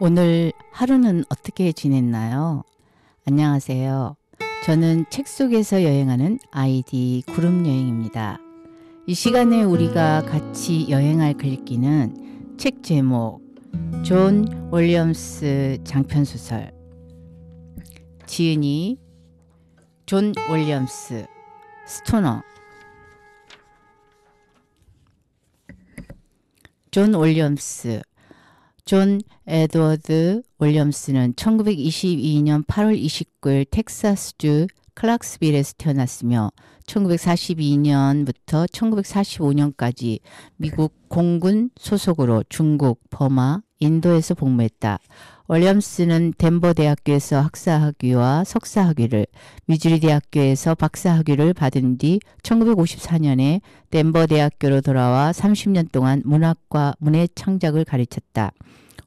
오늘 하루는 어떻게 지냈나요? 안녕하세요. 저는 책 속에서 여행하는 아이디 구름여행입니다. 이 시간에 우리가 같이 여행할 글귀는 책 제목 존 윌리엄스 장편소설 지은이 존 윌리엄스 스토너 존 윌리엄스 존 에드워드 윌리엄스는 1922년 8월 29일 텍사스주 클락스빌에서 태어났으며 1942년부터 1945년까지 미국 공군 소속으로 중국, 버마, 인도에서 복무했다. 윌리엄스는 덴버 대학교에서 학사학위와 석사학위를, 미주리 대학교에서 박사학위를 받은 뒤 1954년에 덴버 대학교로 돌아와 30년 동안 문학과 문해 창작을 가르쳤다.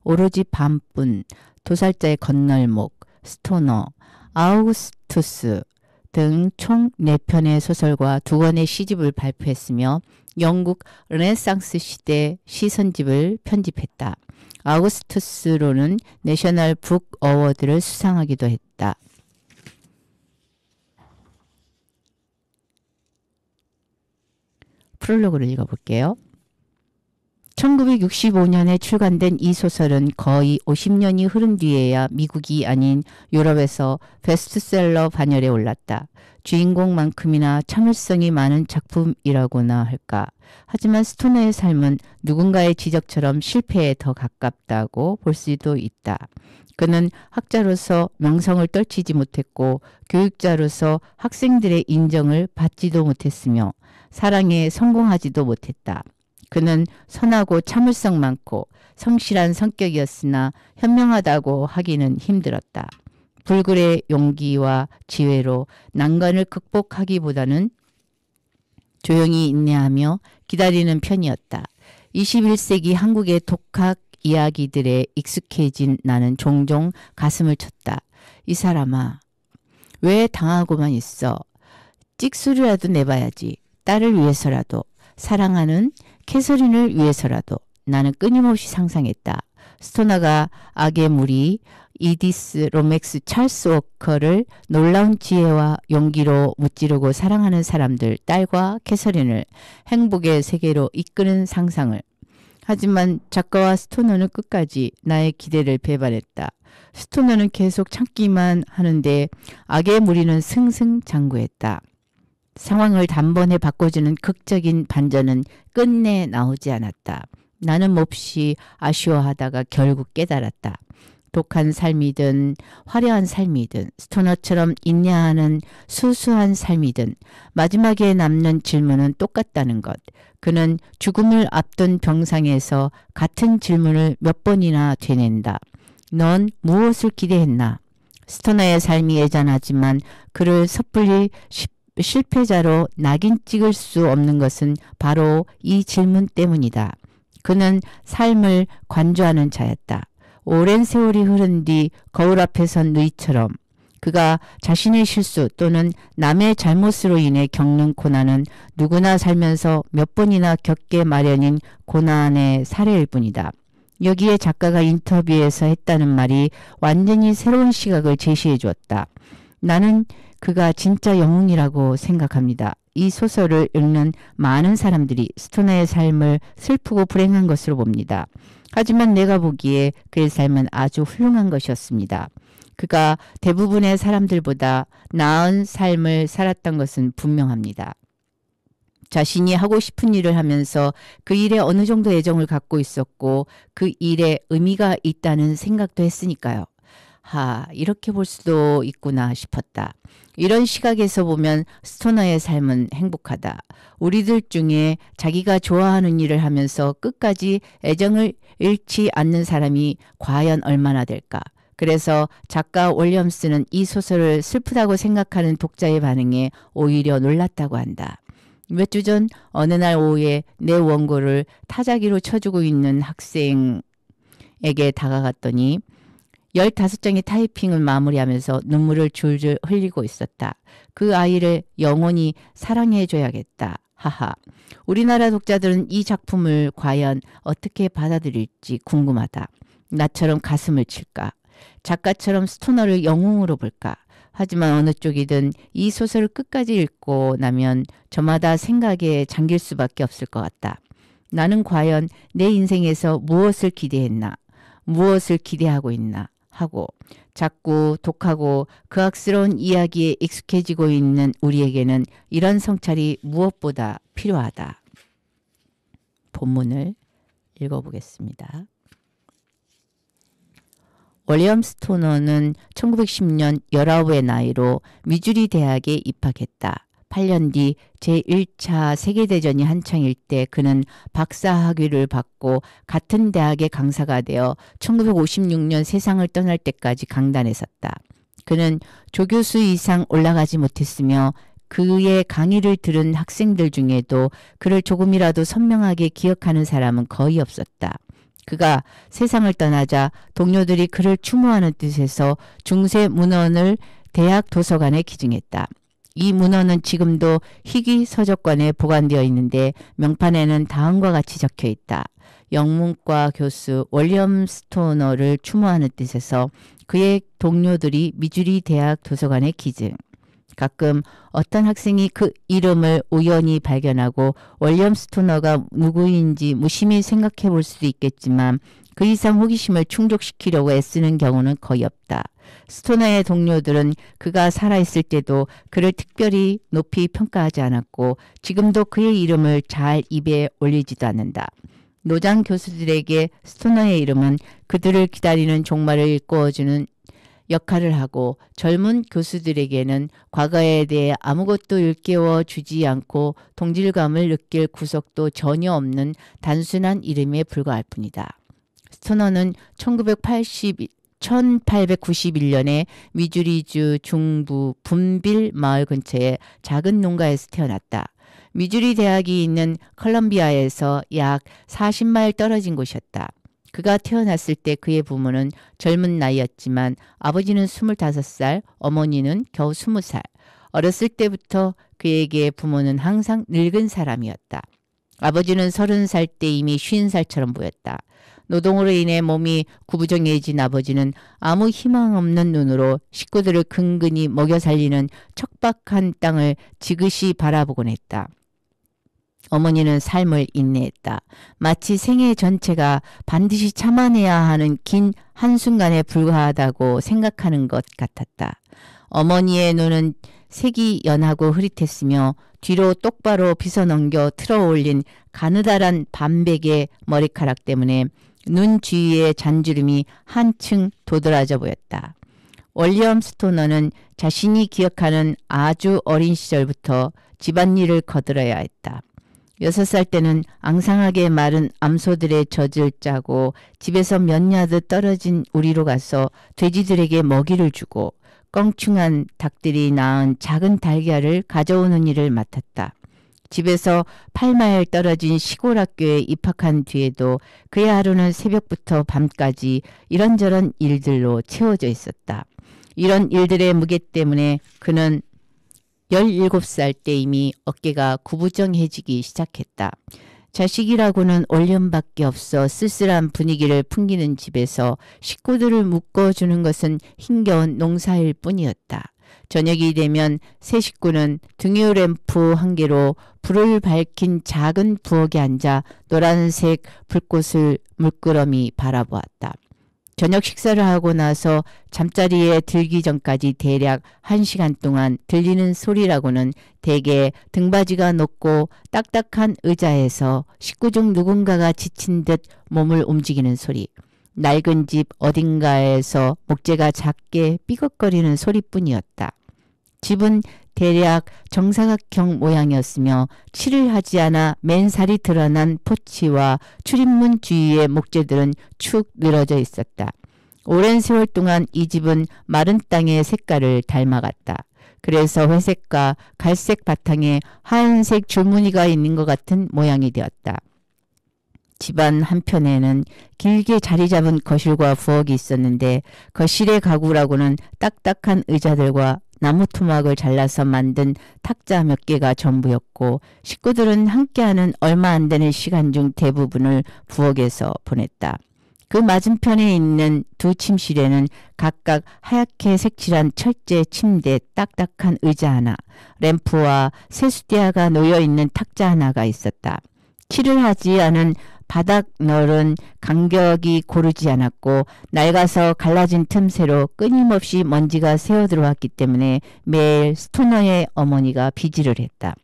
오로지 밤뿐, 도살자의 건널목, 스토너, 아우구스투스 등 총 4편의 소설과 2권의 시집을 발표했으며 영국 르네상스 시대 시선집을 편집했다. 아우구스투스로는 내셔널 북 어워드를 수상하기도 했다. 프롤로그를 읽어볼게요. 1965년에 출간된 이 소설은 거의 50년이 흐른 뒤에야 미국이 아닌 유럽에서 베스트셀러 반열에 올랐다. 주인공만큼이나 참을성이 많은 작품이라고나 할까. 하지만 스토너의 삶은 누군가의 지적처럼 실패에 더 가깝다고 볼 수도 있다. 그는 학자로서 명성을 떨치지 못했고 교육자로서 학생들의 인정을 받지도 못했으며 사랑에 성공하지도 못했다. 그는 선하고 참을성 많고 성실한 성격이었으나 현명하다고 하기는 힘들었다. 불굴의 용기와 지혜로 난관을 극복하기보다는 조용히 인내하며 기다리는 편이었다. 21세기 한국의 독학 이야기들에 익숙해진 나는 종종 가슴을 쳤다. 이 사람아, 왜 당하고만 있어? 찍소리라도 내봐야지. 딸을 위해서라도, 사랑하는 캐서린을 위해서라도. 나는 끊임없이 상상했다. 스토너가 악의 무리 이디스 로맥스 찰스 워커를 놀라운 지혜와 용기로 무찌르고 사랑하는 사람들, 딸과 캐서린을 행복의 세계로 이끄는 상상을. 하지만 작가와 스토너는 끝까지 나의 기대를 배반했다. 스토너는 계속 참기만 하는데 악의 무리는 승승장구했다. 상황을 단번에 바꿔주는 극적인 반전은 끝내 나오지 않았다. 나는 몹시 아쉬워하다가 결국 깨달았다. 독한 삶이든 화려한 삶이든 스토너처럼 인내하는 수수한 삶이든 마지막에 남는 질문은 똑같다는 것. 그는 죽음을 앞둔 병상에서 같은 질문을 몇 번이나 되낸다. 넌 무엇을 기대했나? 스토너의 삶이 애잔하지만 그를 섣불리 실패자로 낙인 찍을 수 없는 것은 바로 이 질문 때문이다. 그는 삶을 관조하는 자였다. 오랜 세월이 흐른 뒤 거울 앞에 선 누이처럼 그가 자신의 실수 또는 남의 잘못으로 인해 겪는 고난은 누구나 살면서 몇 번이나 겪게 마련인 고난의 사례일 뿐이다. 여기에 작가가 인터뷰에서 했다는 말이 완전히 새로운 시각을 제시해 주었다. 나는 그가 진짜 영웅이라고 생각합니다. 이 소설을 읽는 많은 사람들이 스토너의 삶을 슬프고 불행한 것으로 봅니다. 하지만 내가 보기에 그의 삶은 아주 훌륭한 것이었습니다. 그가 대부분의 사람들보다 나은 삶을 살았던 것은 분명합니다. 자신이 하고 싶은 일을 하면서 그 일에 어느 정도 애정을 갖고 있었고 그 일에 의미가 있다는 생각도 했으니까요. 이렇게 볼 수도 있구나 싶었다. 이런 시각에서 보면 스토너의 삶은 행복하다. 우리들 중에 자기가 좋아하는 일을 하면서 끝까지 애정을 잃지 않는 사람이 과연 얼마나 될까? 그래서 작가 윌리엄스는 이 소설을 슬프다고 생각하는 독자의 반응에 오히려 놀랐다고 한다. 몇 주 전 어느 날 오후에 내 원고를 타자기로 쳐주고 있는 학생에게 다가갔더니 15장의 타이핑을 마무리하면서 눈물을 줄줄 흘리고 있었다. 그 아이를 영원히 사랑해줘야겠다. 하하. 우리나라 독자들은 이 작품을 과연 어떻게 받아들일지 궁금하다. 나처럼 가슴을 칠까? 작가처럼 스토너를 영웅으로 볼까? 하지만 어느 쪽이든 이 소설을 끝까지 읽고 나면 저마다 생각에 잠길 수밖에 없을 것 같다. 나는 과연 내 인생에서 무엇을 기대했나? 무엇을 기대하고 있나? 하고 자꾸 독하고 그악스러운 이야기에 익숙해지고 있는 우리에게는 이런 성찰이 무엇보다 필요하다. 본문을 읽어보겠습니다. 월리엄 스토너는 1910년 19의 나이로 미주리 대학에 입학했다. 8년 뒤 제1차 세계대전이 한창일 때 그는 박사 학위를 받고 같은 대학의 강사가 되어 1956년 세상을 떠날 때까지 강단에 섰다. 그는 조교수 이상 올라가지 못했으며 그의 강의를 들은 학생들 중에도 그를 조금이라도 선명하게 기억하는 사람은 거의 없었다. 그가 세상을 떠나자 동료들이 그를 추모하는 뜻에서 중세 문헌을 대학 도서관에 기증했다. 이 문헌은 지금도 희귀 서적관에 보관되어 있는데 명판에는 다음과 같이 적혀 있다. 영문과 교수 월리엄 스토너를 추모하는 뜻에서 그의 동료들이 미주리 대학 도서관에 기증. 가끔 어떤 학생이 그 이름을 우연히 발견하고 월리엄 스토너가 누구인지 무심히 생각해 볼 수도 있겠지만 그 이상 호기심을 충족시키려고 애쓰는 경우는 거의 없다. 스토너의 동료들은 그가 살아있을 때도 그를 특별히 높이 평가하지 않았고 지금도 그의 이름을 잘 입에 올리지도 않는다. 노장 교수들에게 스토너의 이름은 그들을 기다리는 종말을 일깨워주는 역할을 하고 젊은 교수들에게는 과거에 대해 아무것도 일깨워 주지 않고 동질감을 느낄 구석도 전혀 없는 단순한 이름에 불과할 뿐이다. 스토너는 1891년에 미주리주 중부 분빌 마을 근처의 작은 농가에서 태어났다. 미주리 대학이 있는 컬럼비아에서 약 40마일 떨어진 곳이었다. 그가 태어났을 때 그의 부모는 젊은 나이였지만 아버지는 25살, 어머니는 겨우 20살. 어렸을 때부터 그에게 부모는 항상 늙은 사람이었다. 아버지는 30살 때 이미 50살처럼 보였다. 노동으로 인해 몸이 구부정해진 아버지는 아무 희망 없는 눈으로 식구들을 근근히 먹여 살리는 척박한 땅을 지그시 바라보곤 했다. 어머니는 삶을 인내했다. 마치 생애 전체가 반드시 참아내야 하는 긴 한순간에 불과하다고 생각하는 것 같았다. 어머니의 눈은 색이 연하고 흐릿했으며 뒤로 똑바로 빗어넘겨 틀어올린 가느다란 반백의 머리카락 때문에 눈 주위의 잔주름이 한층 도드라져 보였다. 월리엄 스토너는 자신이 기억하는 아주 어린 시절부터 집안일을 거들어야 했다. 6살 때는 앙상하게 마른 암소들의 젖을 짜고 집에서 몇 야드 떨어진 우리로 가서 돼지들에게 먹이를 주고 껑충한 닭들이 낳은 작은 달걀을 가져오는 일을 맡았다. 집에서 8마일 떨어진 시골 학교에 입학한 뒤에도 그의 하루는 새벽부터 밤까지 이런저런 일들로 채워져 있었다. 이런 일들의 무게 때문에 그는 17살 때 이미 어깨가 구부정해지기 시작했다. 자식이라고는 월년밖에 없어 쓸쓸한 분위기를 풍기는 집에서 식구들을 묶어주는 것은 힘겨운 농사일 뿐이었다. 저녁이 되면 세 식구는 등유 램프 한 개로 불을 밝힌 작은 부엌에 앉아 노란색 불꽃을 물끄러미 바라보았다. 저녁 식사를 하고 나서 잠자리에 들기 전까지 대략 1시간 동안 들리는 소리라고는 대개 등받이가 높고 딱딱한 의자에서 식구 중 누군가가 지친 듯 몸을 움직이는 소리, 낡은 집 어딘가에서 목재가 작게 삐걱거리는 소리뿐이었다. 집은 대략 정사각형 모양이었으며 칠을 하지 않아 맨살이 드러난 포치와 출입문 주위의 목재들은 축 늘어져 있었다. 오랜 세월 동안 이 집은 마른 땅의 색깔을 닮아갔다. 그래서 회색과 갈색 바탕에 하얀색 줄무늬가 있는 것 같은 모양이 되었다. 집안 한편에는 길게 자리 잡은 거실과 부엌이 있었는데 거실의 가구라고는 딱딱한 의자들과 나무 토막을 잘라서 만든 탁자 몇 개가 전부였고 식구들은 함께하는 얼마 안 되는 시간 중 대부분을 부엌에서 보냈다. 그 맞은편에 있는 두 침실에는 각각 하얗게 색칠한 철제 침대, 딱딱한 의자 하나, 램프와 세수대야가 놓여있는 탁자 하나가 있었다. 칠을 하지 않은 바닥 널은 간격이 고르지 않았고 낡아서 갈라진 틈새로 끊임없이 먼지가 새어 들어왔기 때문에 매일 스토너의 어머니가 비지를 했다.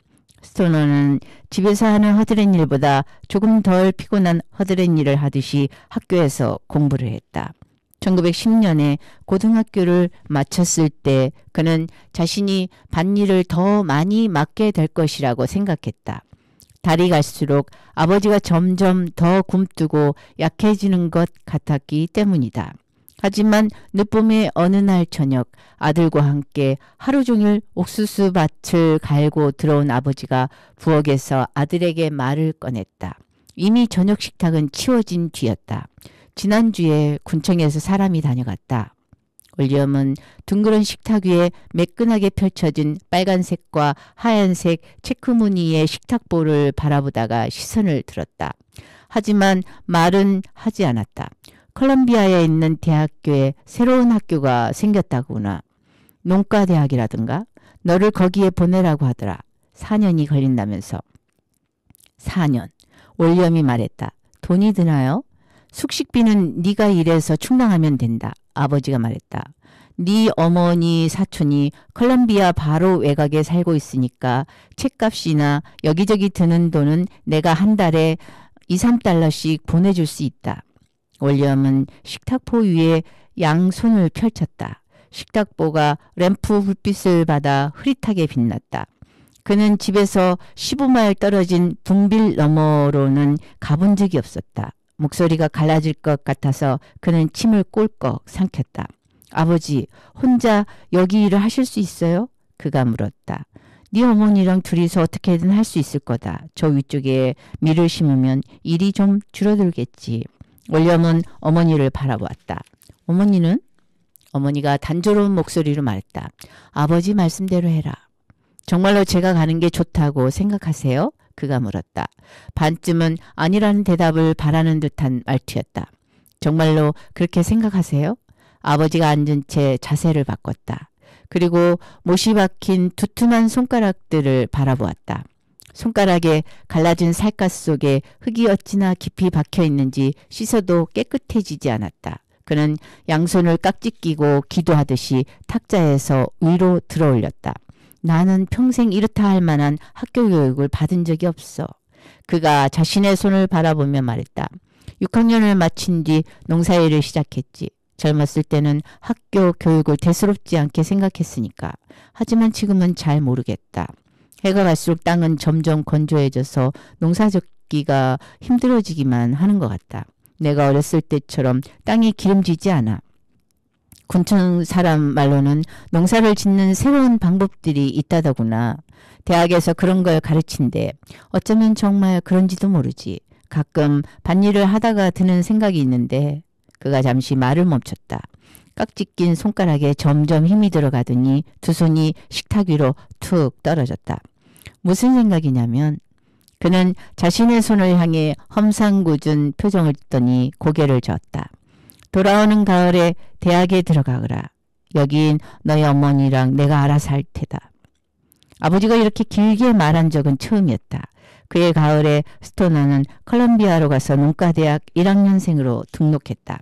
스토너는 집에서 하는 허드렛 일보다 조금 덜 피곤한 허드렛 일을 하듯이 학교에서 공부를 했다. 1910년에 고등학교를 마쳤을 때 그는 자신이 밭일을 더 많이 맡게 될 것이라고 생각했다. 달이 갈수록 아버지가 점점 더 굼뜨고 약해지는 것 같았기 때문이다. 하지만 늦봄의 어느 날 저녁 아들과 함께 하루 종일 옥수수 밭을 갈고 들어온 아버지가 부엌에서 아들에게 말을 꺼냈다. 이미 저녁 식탁은 치워진 뒤였다. 지난주에 군청에서 사람이 다녀갔다. 윌리엄은 둥그런 식탁 위에 매끈하게 펼쳐진 빨간색과 하얀색 체크무늬의 식탁보를 바라보다가 시선을 들었다. 하지만 말은 하지 않았다. 컬럼비아에 있는 대학교에 새로운 학교가 생겼다구나. 농과대학이라든가? 너를 거기에 보내라고 하더라. 4년이 걸린다면서. 4년. 윌리엄이 말했다. 돈이 드나요? 숙식비는 네가 일해서 충당하면 된다. 아버지가 말했다. 네 어머니 사촌이 컬럼비아 바로 외곽에 살고 있으니까 책값이나 여기저기 드는 돈은 내가 한 달에 2, 3달러씩 보내줄 수 있다. 윌리엄은 식탁보 위에 양손을 펼쳤다. 식탁보가 램프 불빛을 받아 흐릿하게 빛났다. 그는 집에서 15마일 떨어진 붕빌 너머로는 가본 적이 없었다. 목소리가 갈라질 것 같아서 그는 침을 꼴꺽 삼켰다. 아버지, 혼자 여기 일을 하실 수 있어요? 그가 물었다. 네 어머니랑 둘이서 어떻게든 할 수 있을 거다. 저 위쪽에 밀을 심으면 일이 좀 줄어들겠지. 윌리엄은 어머니를 바라보았다. 어머니는? 어머니가 단조로운 목소리로 말했다. 아버지 말씀대로 해라. 정말로 제가 가는 게 좋다고 생각하세요? 그가 물었다. 반쯤은 아니라는 대답을 바라는 듯한 말투였다. 정말로 그렇게 생각하세요? 아버지가 앉은 채 자세를 바꿨다. 그리고 못이 박힌 두툼한 손가락들을 바라보았다. 손가락에 갈라진 살갗 속에 흙이 어찌나 깊이 박혀 있는지 씻어도 깨끗해지지 않았다. 그는 양손을 깍지 끼고 기도하듯이 탁자에서 위로 들어올렸다. 나는 평생 이렇다 할 만한 학교 교육을 받은 적이 없어. 그가 자신의 손을 바라보며 말했다. 6학년을 마친 뒤 농사일을 시작했지. 젊었을 때는 학교 교육을 대수롭지 않게 생각했으니까. 하지만 지금은 잘 모르겠다. 해가 갈수록 땅은 점점 건조해져서 농사짓기가 힘들어지기만 하는 것 같다. 내가 어렸을 때처럼 땅이 기름지지 않아. 군청 사람 말로는 농사를 짓는 새로운 방법들이 있다더구나. 대학에서 그런 걸 가르친대. 어쩌면 정말 그런지도 모르지. 가끔 밭일을 하다가 드는 생각이 있는데. 그가 잠시 말을 멈췄다. 깍지 낀 손가락에 점점 힘이 들어가더니 두 손이 식탁 위로 툭 떨어졌다. 무슨 생각이냐면 그는 자신의 손을 향해 험상궂은 표정을 짓더니 고개를 저었다. 돌아오는 가을에 대학에 들어가거라. 여긴 너희 어머니랑 내가 알아서 할 테다. 아버지가 이렇게 길게 말한 적은 처음이었다. 그해 가을에 스토너는 컬럼비아로 가서 농과대학 1학년생으로 등록했다.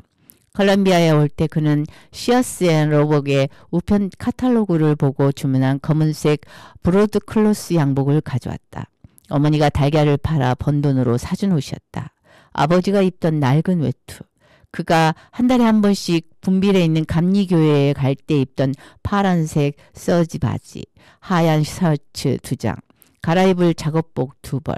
컬럼비아에 올 때 그는 시어스 앤 로벅의 우편 카탈로그를 보고 주문한 검은색 브로드클로스 양복을 가져왔다. 어머니가 달걀을 팔아 번 돈으로 사준 옷이었다. 아버지가 입던 낡은 외투. 그가 한 달에 한 번씩 분빌에 있는 감리교회에 갈 때 입던 파란색 서지 바지, 하얀 셔츠 2장, 갈아입을 작업복 2벌.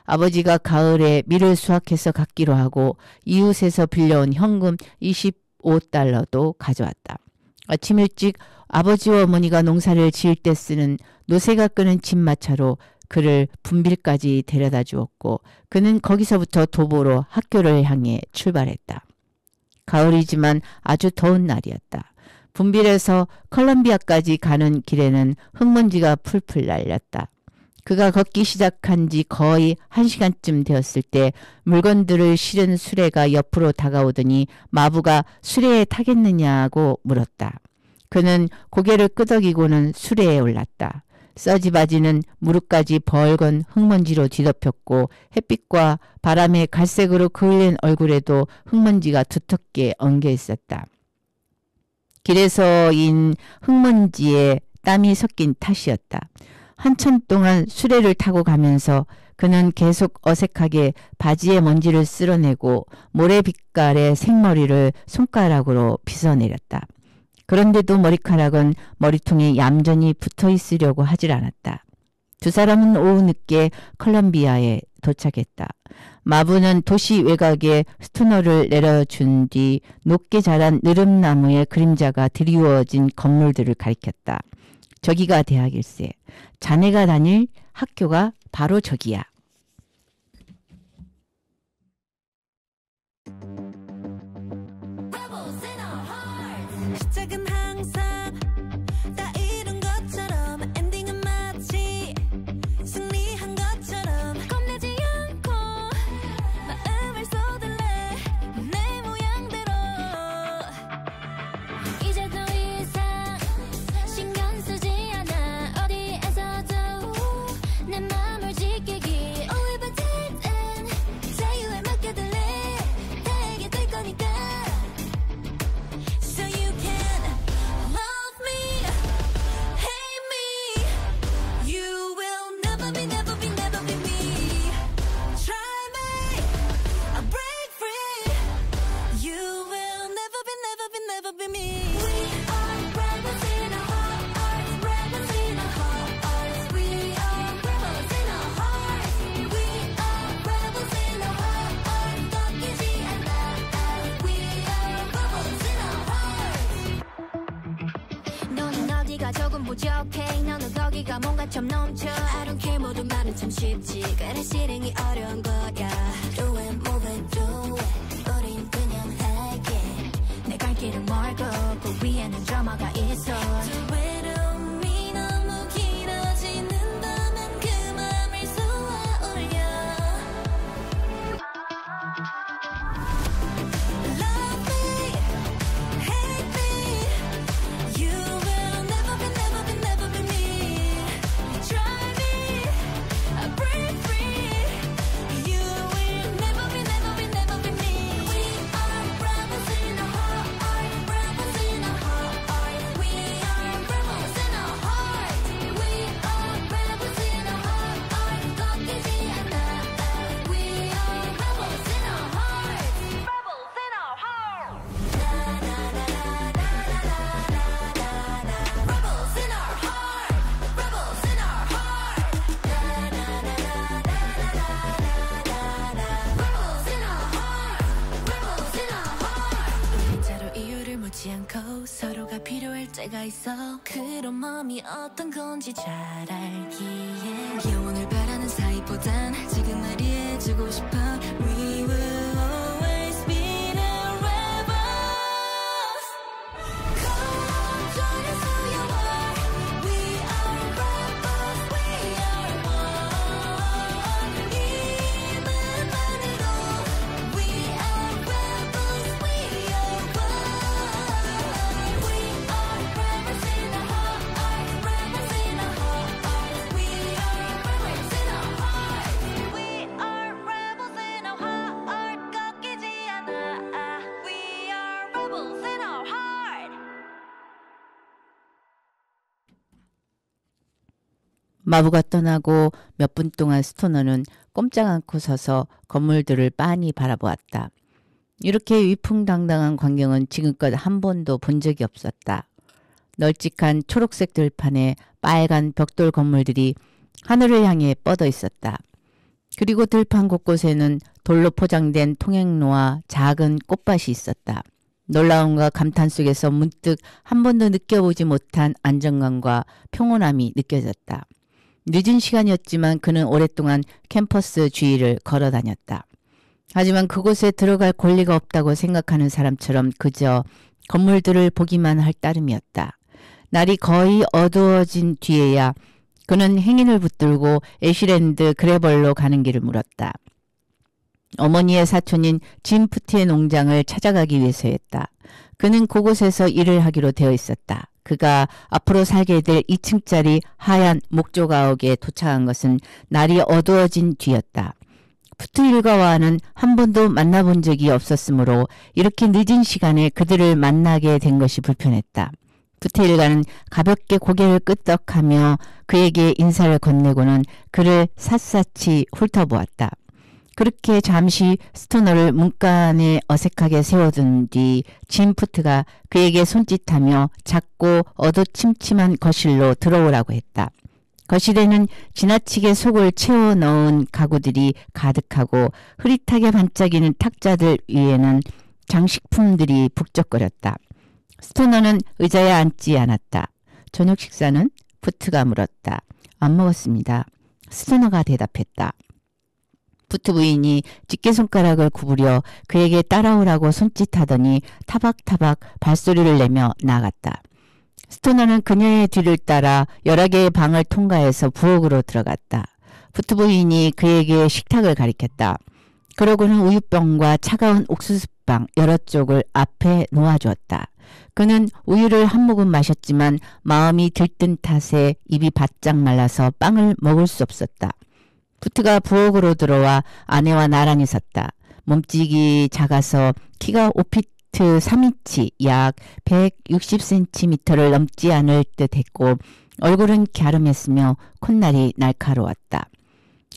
아버지가 가을에 밀을 수확해서 갖기로 하고 이웃에서 빌려온 현금 25달러도 가져왔다. 아침 일찍 아버지와 어머니가 농사를 지을 때 쓰는 노새가 끄는 집마차로 그를 분빌까지 데려다 주었고 그는 거기서부터 도보로 학교를 향해 출발했다. 가을이지만 아주 더운 날이었다. 분빌에서 컬럼비아까지 가는 길에는 흙먼지가 풀풀 날렸다. 그가 걷기 시작한 지 거의 1시간쯤 되었을 때 물건들을 실은 수레가 옆으로 다가오더니 마부가 수레에 타겠느냐고 물었다. 그는 고개를 끄덕이고는 수레에 올랐다. 써지바지는 무릎까지 벌건 흙먼지로 뒤덮였고 햇빛과 바람에 갈색으로 그을린 얼굴에도 흙먼지가 두텁게 엉겨 있었다. 길에서인 흙먼지에 땀이 섞인 탓이었다. 한참 동안 수레를 타고 가면서 그는 계속 어색하게 바지의 먼지를 쓸어내고 모래빛깔의 생머리를 손가락으로 빗어내렸다. 그런데도 머리카락은 머리통에 얌전히 붙어 있으려고 하질 않았다. 두 사람은 오후 늦게 컬럼비아에 도착했다. 마부는 도시 외곽에 스토너를 내려준 뒤 높게 자란 느릅나무의 그림자가 드리워진 건물들을 가리켰다. 저기가 대학일세. 자네가 다닐 학교가 바로 저기야. 시작은 항상 다 이룬 것처럼 엔딩은 마치 승리한 것처럼 겁내지 않고 마음을 쏟을래 내 모양대로 이제 더 이상 신경 쓰지 않아 어디에서도 내 맘을 지키기 All but then 자유에 맡겨둘래 내게 될 거니까 So you can love me, hate me. You will never be, never be, never be me. Try me, I'll break free. You will never be, never be, never be me. We are rebels in our hearts, rebels in our hearts. We are rebels in our hearts. We are rebels in our hearts. 꺾이지 않아. We are rebels in our hearts. 너는 어디가 조금 부족해 너는 거기가 뭔가 좀 넘쳐 I don't care 모든 말은 참 쉽지 그래 실행이 어려운 거야 Do it, move it, do it 우린 그냥 할게 내 갈 길은 멀고 그 위에는 드라마가 있어 저 외로움이 너무 길어지는다면 그 맘을 쏘아 올려 Love me, hate me. You will never be, never be, never be me. Try me, I'll break free. You will never be, never be, never be me. We are rebels in our hearts, rebels in our hearts. We are rebels in our hearts. We are rebels in our hearts. 꺾이지 않아. We are rebels in our hearts. Rebels in our hearts. Rebels in our heart, rebels in our heart. Rebels in our heart, rebels in our heart. 진짜로 이유를 묻지 않고 서로가 필요할 때가 있어. 그런 마음이 어떤 건지 잘 알기에 영원을 바라는 사이보단 지금 날 이해해주고 싶어. We will always be the rebels. Come join us who you are. We are rebels, we are one. 이 맘만으로 We are rebels, we are one. We are rebels in our hearts, rebels in our hearts. We are rebels in our hearts. We are rebels in our heart. 꺾이지 않아. We are rebels in our heart. 마부가 떠나고 몇 분 동안 스토너는 꼼짝 않고 서서 건물들을 빤히 바라보았다. 이렇게 위풍당당한 광경은 지금껏 한 번도 본 적이 없었다. 널찍한 초록색 들판에 빨간 벽돌 건물들이 하늘을 향해 뻗어 있었다. 그리고 들판 곳곳에는 돌로 포장된 통행로와 작은 꽃밭이 있었다. 놀라움과 감탄 속에서 문득 한 번도 느껴보지 못한 안정감과 평온함이 느껴졌다. 늦은 시간이었지만 그는 오랫동안 캠퍼스 주위를 걸어 다녔다. 하지만 그곳에 들어갈 권리가 없다고 생각하는 사람처럼 그저 건물들을 보기만 할 따름이었다. 날이 거의 어두워진 뒤에야 그는 행인을 붙들고 애쉬랜드 그레벌로 가는 길을 물었다. 어머니의 사촌인 짐 푸트의 농장을 찾아가기 위해서였다. 그는 그곳에서 일을 하기로 되어 있었다. 그가 앞으로 살게 될 2층짜리 하얀 목조가옥에 도착한 것은 날이 어두워진 뒤였다. 푸트 일가와는 한 번도 만나본 적이 없었으므로 이렇게 늦은 시간에 그들을 만나게 된 것이 불편했다. 푸트 일가는 가볍게 고개를 끄덕하며 그에게 인사를 건네고는 그를 샅샅이 훑어보았다. 그렇게 잠시 스토너를 문간에 어색하게 세워둔 뒤 짐 푸트가 그에게 손짓하며 작고 어두침침한 거실로 들어오라고 했다. 거실에는 지나치게 속을 채워 넣은 가구들이 가득하고 흐릿하게 반짝이는 탁자들 위에는 장식품들이 북적거렸다. 스토너는 의자에 앉지 않았다. 저녁 식사는? 푸트가 물었다. 안 먹었습니다. 스토너가 대답했다. 푸트 부인이 집게손가락을 구부려 그에게 따라오라고 손짓하더니 타박타박 발소리를 내며 나갔다. 스토너는 그녀의 뒤를 따라 여러 개의 방을 통과해서 부엌으로 들어갔다. 푸트 부인이 그에게 식탁을 가리켰다. 그러고는 우유병과 차가운 옥수수빵 여러 쪽을 앞에 놓아주었다. 그는 우유를 한 모금 마셨지만 마음이 들뜬 탓에 입이 바짝 말라서 빵을 먹을 수 없었다. 푸트가 부엌으로 들어와 아내와 나란히 섰다. 몸집이 작아서 키가 5피트 3인치 약 160cm를 넘지 않을 듯 했고 얼굴은 갸름했으며 콧날이 날카로웠다.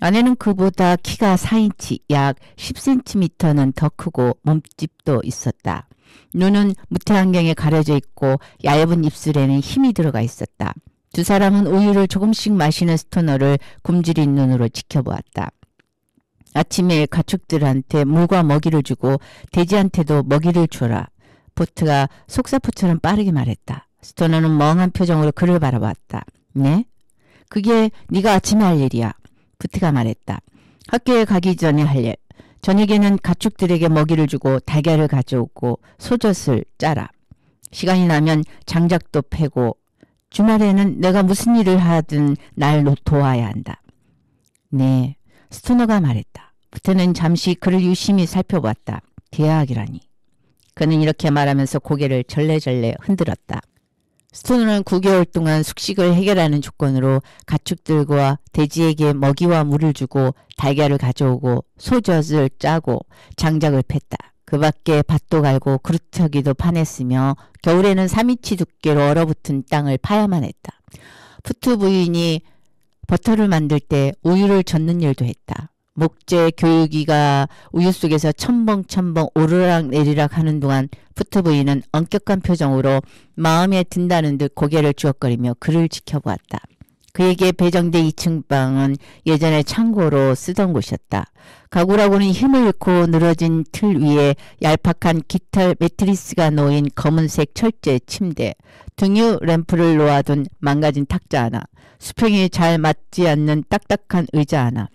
아내는 그보다 키가 4인치 약 10cm는 더 크고 몸집도 있었다. 눈은 무태안경에 가려져 있고 얇은 입술에는 힘이 들어가 있었다. 두 사람은 우유를 조금씩 마시는 스토너를 굶주린 눈으로 지켜보았다. 아침에 가축들한테 물과 먹이를 주고 돼지한테도 먹이를 주라. 푸트가 속사포처럼 빠르게 말했다. 스토너는 멍한 표정으로 그를 바라봤다. 네? 그게 네가 아침에 할 일이야. 푸트가 말했다. 학교에 가기 전에 할 일. 저녁에는 가축들에게 먹이를 주고 달걀을 가져오고 소젖을 짜라. 시간이 나면 장작도 패고 주말에는 내가 무슨 일을 하든 날 도와야 한다. 네, 스토너가 말했다. 푸트는 잠시 그를 유심히 살펴봤다. 대학이라니. 그는 이렇게 말하면서 고개를 절레절레 흔들었다. 스토너는 9개월 동안 숙식을 해결하는 조건으로 가축들과 돼지에게 먹이와 물을 주고 달걀을 가져오고 소젖을 짜고 장작을 팼다. 그 밖에 밭도 갈고 그루터기도 파냈으며 겨울에는 3인치 두께로 얼어붙은 땅을 파야만 했다. 푸트 부인이 버터를 만들 때 우유를 젓는 일도 했다. 목재 교육이가 우유 속에서 첨벙첨벙 오르락 내리락 하는 동안 푸트 부인은 엄격한 표정으로 마음에 든다는 듯 고개를 주걱거리며 그를 지켜보았다. 그에게 배정된 2층 방은 예전에 창고로 쓰던 곳이었다. 가구라고는 힘을 잃고 늘어진 틀 위에 얄팍한 깃털 매트리스가 놓인 검은색 철제 침대, 등유 램프를 놓아둔 망가진 탁자 하나, 수평이 잘 맞지 않는 딱딱한 의자 하나,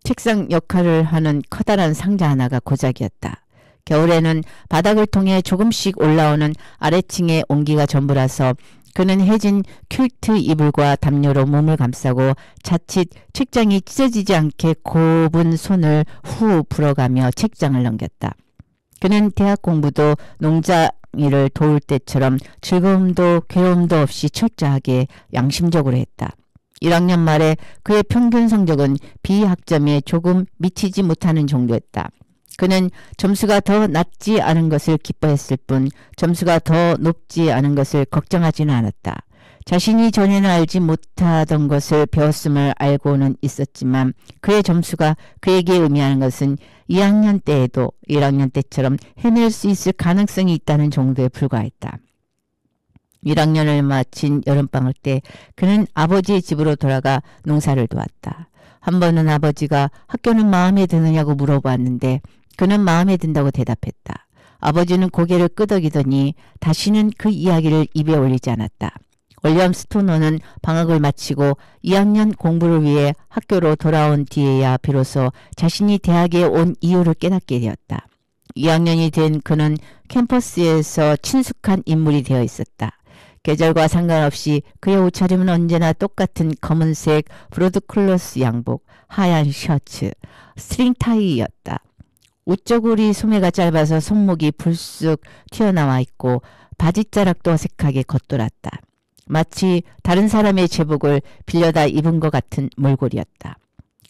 책상 역할을 하는 커다란 상자 하나가 고작이었다. 겨울에는 바닥을 통해 조금씩 올라오는 아래층의 온기가 전부라서 그는 해진 퀼트 이불과 담요로 몸을 감싸고 자칫 책장이 찢어지지 않게 곱은 손을 후 불어가며 책장을 넘겼다. 그는 대학 공부도 농장 일을 도울 때처럼 즐거움도 괴로움도 없이 철저하게 양심적으로 했다. 1학년 말에 그의 평균 성적은 비학점에 조금 미치지 못하는 정도였다. 그는 점수가 더 낮지 않은 것을 기뻐했을 뿐 점수가 더 높지 않은 것을 걱정하지는 않았다. 자신이 전에는 알지 못하던 것을 배웠음을 알고는 있었지만 그의 점수가 그에게 의미하는 것은 2학년 때에도 1학년 때처럼 해낼 수 있을 가능성이 있다는 정도에 불과했다. 1학년을 마친 여름방학 때 그는 아버지의 집으로 돌아가 농사를 도왔다. 한 번은 아버지가 학교는 마음에 드느냐고 물어봤는데 그는 마음에 든다고 대답했다. 아버지는 고개를 끄덕이더니 다시는 그 이야기를 입에 올리지 않았다. 윌리엄 스토너는 방학을 마치고 2학년 공부를 위해 학교로 돌아온 뒤에야 비로소 자신이 대학에 온 이유를 깨닫게 되었다. 2학년이 된 그는 캠퍼스에서 친숙한 인물이 되어 있었다. 계절과 상관없이 그의 옷차림은 언제나 똑같은 검은색 브로드클로스 양복, 하얀 셔츠, 스트링 타이였다. 웃저고리 소매가 짧아서 손목이 불쑥 튀어나와 있고 바지자락도 어색하게 겉돌았다. 마치 다른 사람의 제복을 빌려다 입은 것 같은 몰골이었다.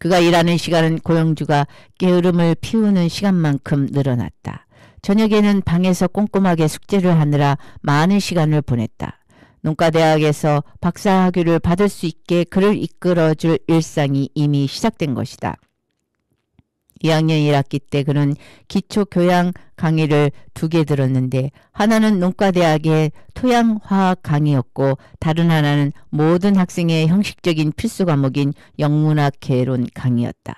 그가 일하는 시간은 고영주가 게으름을 피우는 시간만큼 늘어났다. 저녁에는 방에서 꼼꼼하게 숙제를 하느라 많은 시간을 보냈다. 농과대학에서 박사학위를 받을 수 있게 그를 이끌어줄 일상이 이미 시작된 것이다. 2학년 1학기 때 그는 기초교양 강의를 2개 들었는데 하나는 농과대학의 토양화학 강의였고 다른 하나는 모든 학생의 형식적인 필수 과목인 영문학 개론 강의였다.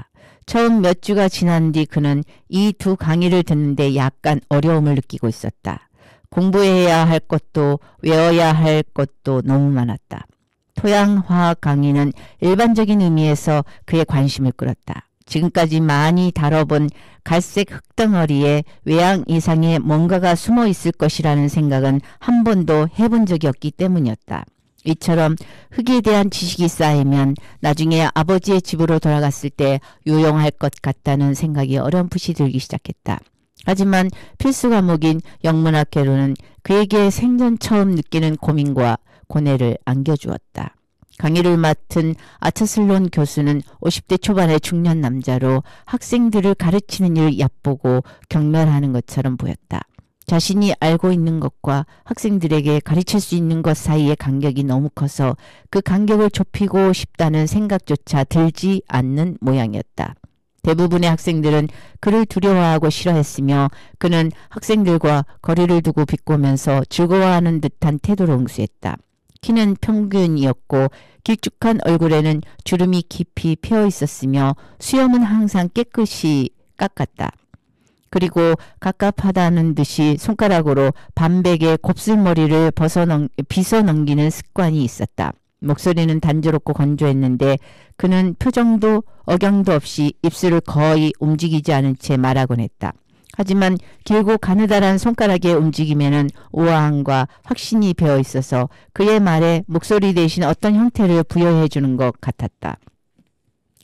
처음 몇 주가 지난 뒤 그는 이 2 강의를 듣는데 약간 어려움을 느끼고 있었다. 공부해야 할 것도 외워야 할 것도 너무 많았다. 토양화학 강의는 일반적인 의미에서 그의 관심을 끌었다. 지금까지 많이 다뤄본 갈색 흙덩어리에 외양 이상의 뭔가가 숨어 있을 것이라는 생각은 한 번도 해본 적이 없기 때문이었다. 이처럼 흙에 대한 지식이 쌓이면 나중에 아버지의 집으로 돌아갔을 때 유용할 것 같다는 생각이 어렴풋이 들기 시작했다. 하지만 필수 과목인 영문학 개론은 그에게 생전 처음 느끼는 고민과 고뇌를 안겨주었다. 강의를 맡은 아처슬론 교수는 50대 초반의 중년 남자로 학생들을 가르치는 일을 얕보고 경멸하는 것처럼 보였다. 자신이 알고 있는 것과 학생들에게 가르칠 수 있는 것 사이의 간격이 너무 커서 그 간격을 좁히고 싶다는 생각조차 들지 않는 모양이었다. 대부분의 학생들은 그를 두려워하고 싫어했으며 그는 학생들과 거리를 두고 비꼬면서 즐거워하는 듯한 태도로 응수했다. 키는 평균이었고 길쭉한 얼굴에는 주름이 깊이 피어 있었으며 수염은 항상 깨끗이 깎았다. 그리고 갑갑하다는 듯이 손가락으로 반백의 곱슬머리를 빗어 넘기는 습관이 있었다. 목소리는 단조롭고 건조했는데 그는 표정도 억양도 없이 입술을 거의 움직이지 않은 채 말하곤 했다. 하지만 길고 가느다란 손가락의 움직임에는 우아함과 확신이 배어 있어서 그의 말에 목소리 대신 어떤 형태를 부여해 주는 것 같았다.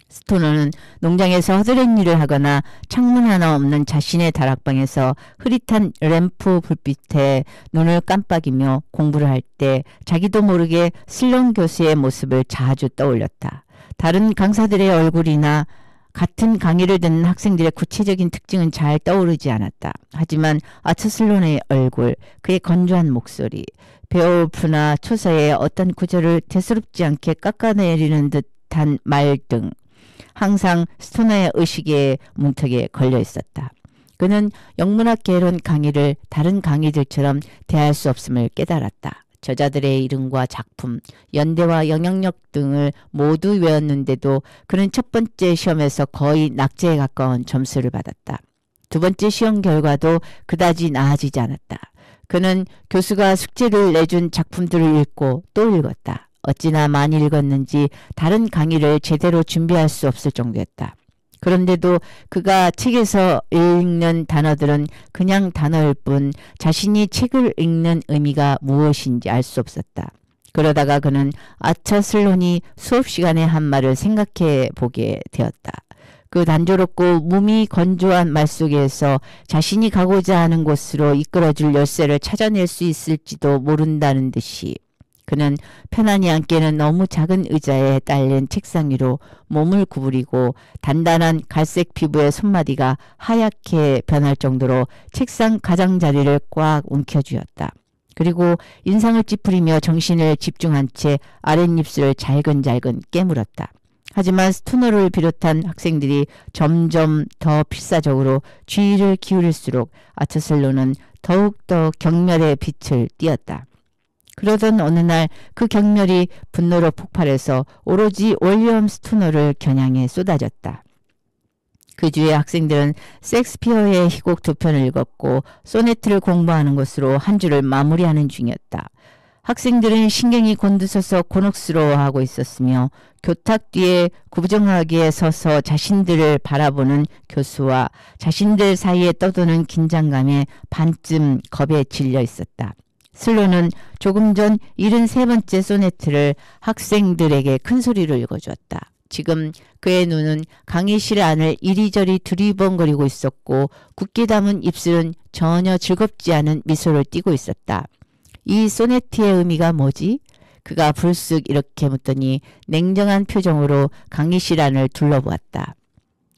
스토너는 농장에서 허드렛 일을 하거나 창문 하나 없는 자신의 다락방에서 흐릿한 램프 불빛에 눈을 깜빡이며 공부를 할 때 자기도 모르게 슬론 교수의 모습을 자주 떠올렸다. 다른 강사들의 얼굴이나 같은 강의를 듣는 학생들의 구체적인 특징은 잘 떠오르지 않았다. 하지만 아처슬론의 얼굴, 그의 건조한 목소리, 베오울프나 초서의 어떤 구절을 대수롭지 않게 깎아내리는 듯한 말 등 항상 스토너의 의식의 문턱에 걸려 있었다. 그는 영문학 개론 강의를 다른 강의들처럼 대할 수 없음을 깨달았다. 저자들의 이름과 작품, 연대와 영향력 등을 모두 외웠는데도 그는 첫 번째 시험에서 거의 낙제에 가까운 점수를 받았다. 두 번째 시험 결과도 그다지 나아지지 않았다. 그는 교수가 숙제를 내준 작품들을 읽고 또 읽었다. 어찌나 많이 읽었는지 다른 강의를 제대로 준비할 수 없을 정도였다. 그런데도 그가 책에서 읽는 단어들은 그냥 단어일 뿐 자신이 책을 읽는 의미가 무엇인지 알 수 없었다. 그러다가 그는 아처슬론이 수업 시간에 한 말을 생각해 보게 되었다. 그 단조롭고 몸이 건조한 말 속에서 자신이 가고자 하는 곳으로 이끌어줄 열쇠를 찾아낼 수 있을지도 모른다는 듯이 그는 편안히 앉게는 너무 작은 의자에 딸린 책상 위로 몸을 구부리고 단단한 갈색 피부의 손마디가 하얗게 변할 정도로 책상 가장자리를 꽉 움켜쥐었다. 그리고 인상을 찌푸리며 정신을 집중한 채 아랫입술을 잘근잘근 깨물었다. 하지만 스토너를 비롯한 학생들이 점점 더 필사적으로 주의를 기울일수록 아처슬론은 더욱더 경멸의 빛을 띠었다. 그러던 어느 날 그 경멸이 분노로 폭발해서 오로지 윌리엄 스토너를 겨냥해 쏟아졌다. 그 주의 학생들은 섹스피어의 희곡 2편을 읽었고 소네트를 공부하는 것으로 한 주를 마무리하는 중이었다. 학생들은 신경이 곤두서서 곤혹스러워하고 있었으며 교탁 뒤에 구부정하게 서서 자신들을 바라보는 교수와 자신들 사이에 떠도는 긴장감에 반쯤 겁에 질려 있었다. 슬로는 조금 전 73번째 소네트를 학생들에게 큰 소리로 읽어주었다. 지금 그의 눈은 강의실 안을 이리저리 두리번거리고 있었고 굳게 담은 입술은 전혀 즐겁지 않은 미소를 띠고 있었다. 이 소네트의 의미가 뭐지? 그가 불쑥 이렇게 묻더니 냉정한 표정으로 강의실 안을 둘러보았다.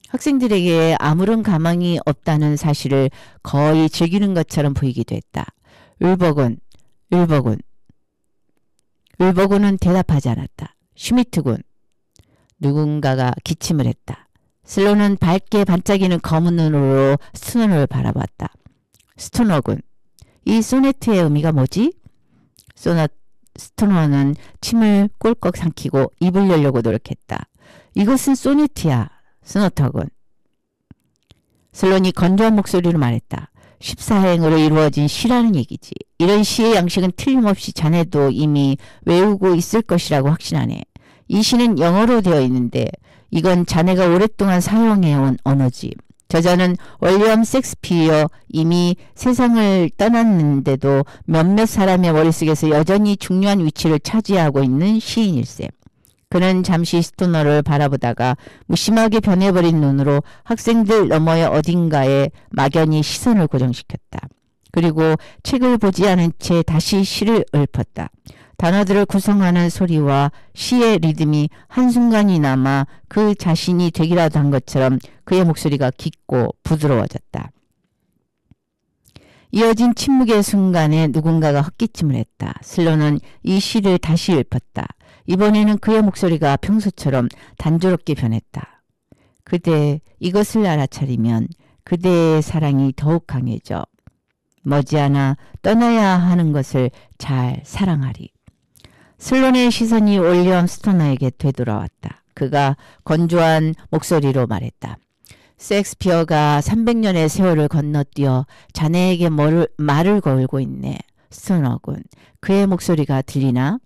학생들에게 아무런 가망이 없다는 사실을 거의 즐기는 것처럼 보이기도 했다. 율버군. 율버군은 대답하지 않았다. 슈미트군. 누군가가 기침을 했다. 슬로는 밝게 반짝이는 검은 눈으로 스토너를 바라봤다. 스토너군. 이 소네트의 의미가 뭐지? 스토너는 침을 꼴꺽 삼키고 입을 열려고 노력했다. 이것은 소네트야. 스노터군. 슬론이 건조한 목소리로 말했다. 14행으로 이루어진 시라는 얘기지. 이런 시의 양식은 틀림없이 자네도 이미 외우고 있을 것이라고 확신하네. 이 시는 영어로 되어 있는데 이건 자네가 오랫동안 사용해온 언어지. 저자는 월리엄 셰익스피어, 이미 세상을 떠났는데도 몇몇 사람의 머릿속에서 여전히 중요한 위치를 차지하고 있는 시인일세. 그는 잠시 스토너를 바라보다가 무심하게 변해버린 눈으로 학생들 너머의 어딘가에 막연히 시선을 고정시켰다. 그리고 책을 보지 않은 채 다시 시를 읊었다. 단어들을 구성하는 소리와 시의 리듬이 한순간이나마 그 자신이 되기라도 한 것처럼 그의 목소리가 깊고 부드러워졌다. 이어진 침묵의 순간에 누군가가 헛기침을 했다. 슬로는 이 시를 다시 읊었다. 이번에는 그의 목소리가 평소처럼 단조롭게 변했다. 그대 이것을 알아차리면 그대의 사랑이 더욱 강해져 머지않아 떠나야 하는 것을 잘 사랑하리. 슬론의 시선이 윌리엄 스토너에게 되돌아왔다. 그가 건조한 목소리로 말했다. 셰익스피어가 300년의 세월을 건너뛰어 자네에게 말을 걸고 있네. 스토너군. 그의 목소리가 들리나?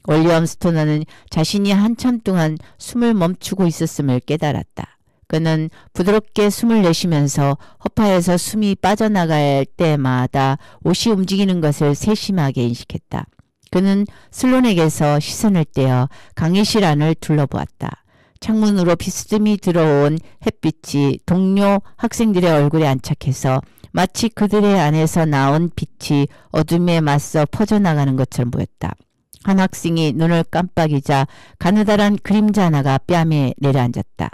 윌리엄 스토너는 자신이 한참 동안 숨을 멈추고 있었음을 깨달았다. 그는 부드럽게 숨을 내쉬면서 허파에서 숨이 빠져나갈 때마다 옷이 움직이는 것을 세심하게 인식했다. 그는 슬론에게서 시선을 떼어 강의실 안을 둘러보았다. 창문으로 비스듬히 들어온 햇빛이 동료 학생들의 얼굴에 안착해서 마치 그들의 안에서 나온 빛이 어둠에 맞서 퍼져나가는 것처럼 보였다. 한 학생이 눈을 깜빡이자 가느다란 그림자 하나가 뺨에 내려앉았다.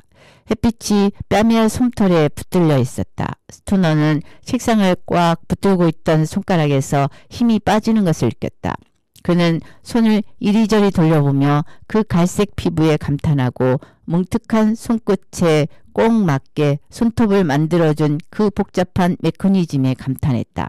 햇빛이 뺨의 솜털에 붙들려 있었다. 스토너는 책상을 꽉 붙들고 있던 손가락에서 힘이 빠지는 것을 느꼈다. 그는 손을 이리저리 돌려보며 그 갈색 피부에 감탄하고 뭉툭한 손끝에 꼭 맞게 손톱을 만들어준 그 복잡한 메커니즘에 감탄했다.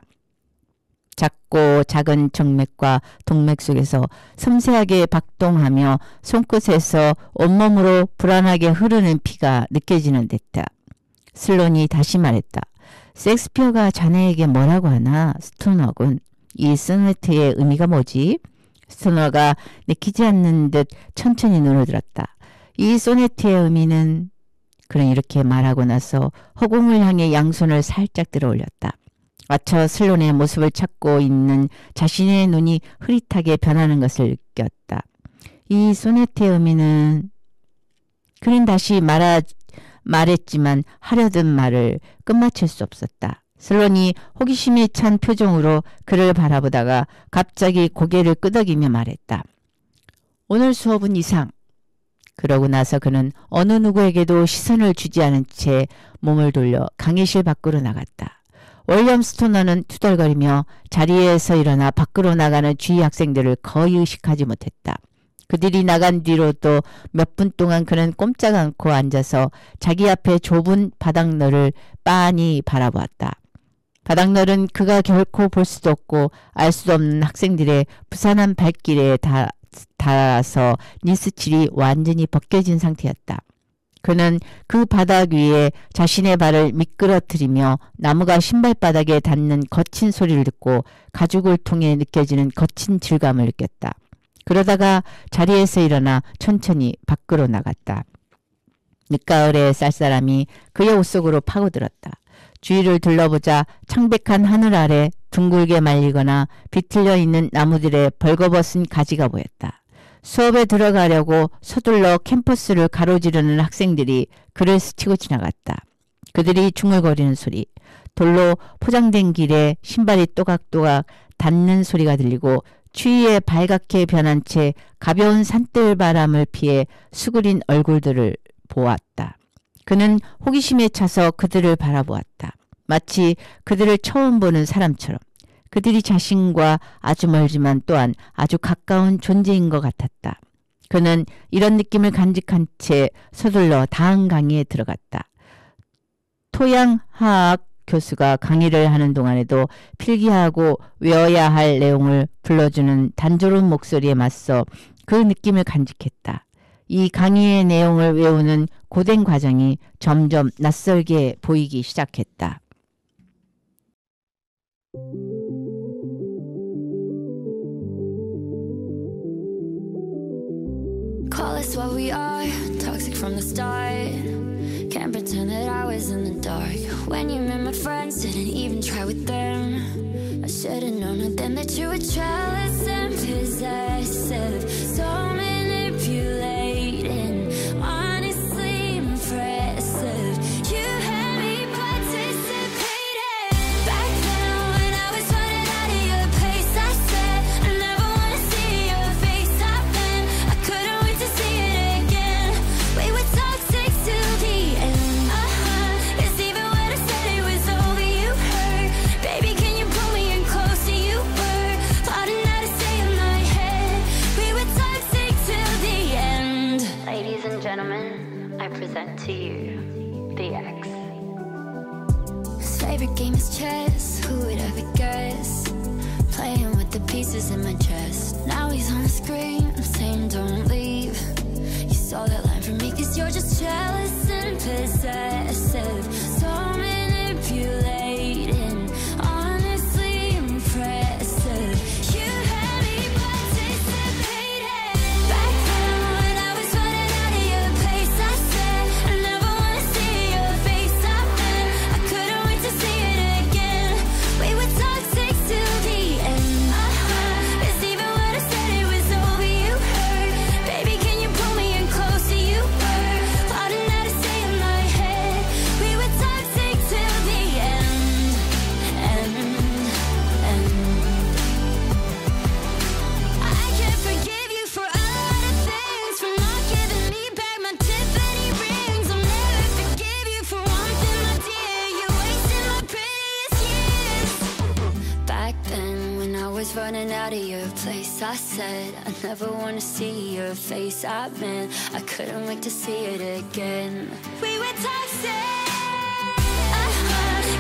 작고 작은 정맥과 동맥 속에서 섬세하게 박동하며 손끝에서 온몸으로 불안하게 흐르는 피가 느껴지는 듯다. 슬론이 다시 말했다. 셰익스피어가 자네에게 뭐라고 하나? 스토너군. 이 소네트의 의미가 뭐지? 스토너가 내키지 않는 듯 천천히 눈을 들었다. 이 소네트의 의미는... 그는 이렇게 말하고 나서 허공을 향해 양손을 살짝 들어 올렸다. 맞춰 슬론의 모습을 찾고 있는 자신의 눈이 흐릿하게 변하는 것을 느꼈다. 이 소네트의 의미는... 그는 다시 말했지만 하려던 말을 끝마칠 수 없었다. 슬론이 호기심에 찬 표정으로 그를 바라보다가 갑자기 고개를 끄덕이며 말했다. 오늘 수업은 이상. 그러고 나서 그는 어느 누구에게도 시선을 주지 않은 채 몸을 돌려 강의실 밖으로 나갔다. 윌리엄 스토너는 투덜거리며 자리에서 일어나 밖으로 나가는 주위 학생들을 거의 의식하지 못했다. 그들이 나간 뒤로도 몇 분 동안 그는 꼼짝 않고 앉아서 자기 앞에 좁은 바닥너를 빤히 바라보았다. 바닥널은 그가 결코 볼 수도 없고 알 수도 없는 학생들의 부산한 발길에 닿아서 니스칠이 완전히 벗겨진 상태였다. 그는 그 바닥 위에 자신의 발을 미끄러뜨리며 나무가 신발바닥에 닿는 거친 소리를 듣고 가죽을 통해 느껴지는 거친 질감을 느꼈다. 그러다가 자리에서 일어나 천천히 밖으로 나갔다. 늦가을의 쌀쌀함이 그의 옷 속으로 파고들었다. 주위를 둘러보자 창백한 하늘 아래 둥글게 말리거나 비틀려 있는 나무들의 벌거벗은 가지가 보였다. 수업에 들어가려고 서둘러 캠퍼스를 가로지르는 학생들이 그를 스치고 지나갔다. 그들이 중얼거리는 소리, 돌로 포장된 길에 신발이 또각또각 닿는 소리가 들리고 추위에 발갛게 변한 채 가벼운 산들 바람을 피해 수그린 얼굴들을 보았다. 그는 호기심에 차서 그들을 바라보았다. 마치 그들을 처음 보는 사람처럼. 그들이 자신과 아주 멀지만 또한 아주 가까운 존재인 것 같았다. 그는 이런 느낌을 간직한 채 서둘러 다음 강의에 들어갔다. 토양화학 교수가 강의를 하는 동안에도 필기하고 외워야 할 내용을 불러주는 단조로운 목소리에 맞서 그 느낌을 간직했다. 이 강의의 내용을 외우는 고된 과정이 점점 낯설게 보이기 시작했다. Call us what we are, toxic from the start. Can't pretend that I was in the dark. When you met my friends, didn't even try with them. I should've known it then that you were jealous and possessive. So manipulating, honestly impressive. You had me participating. Back then when I was running out of your place, I said I never wanna see your face. I meant I couldn't wait to see it again. We were toxic till the end. It's even when I said it was over, you hurt. Baby, can you pull me in closer? You were plotting how to stay in my head. We were toxic till the end. Ladies and gentlemen, I present to you the X. His favorite game is chess. Who would ever guess? Playing with the pieces in my chest. Now he's on the screen, I'm saying don't leave. You saw that line from me cause you're just jealous and possessive. So manipulating, honestly impressive. You had me participating. Back then when I was running out of your place, I said I never wanna see your face. I meant I couldn't wait to see it again. We were toxic till the end. It's even when I said it was over, you hurt. Baby, can you pull me in closer? You were plotting how to stay in my head. We were toxic till the end. I can't forgive you for a lot of things, for not giving me back my Tiffany rings. I'll never forgive you for one thing, my dear. You're wasting my prettiest years. Back then when I was running out of your place, I said I never wanna see your face. I meant I couldn't wait to see it again. We were toxic.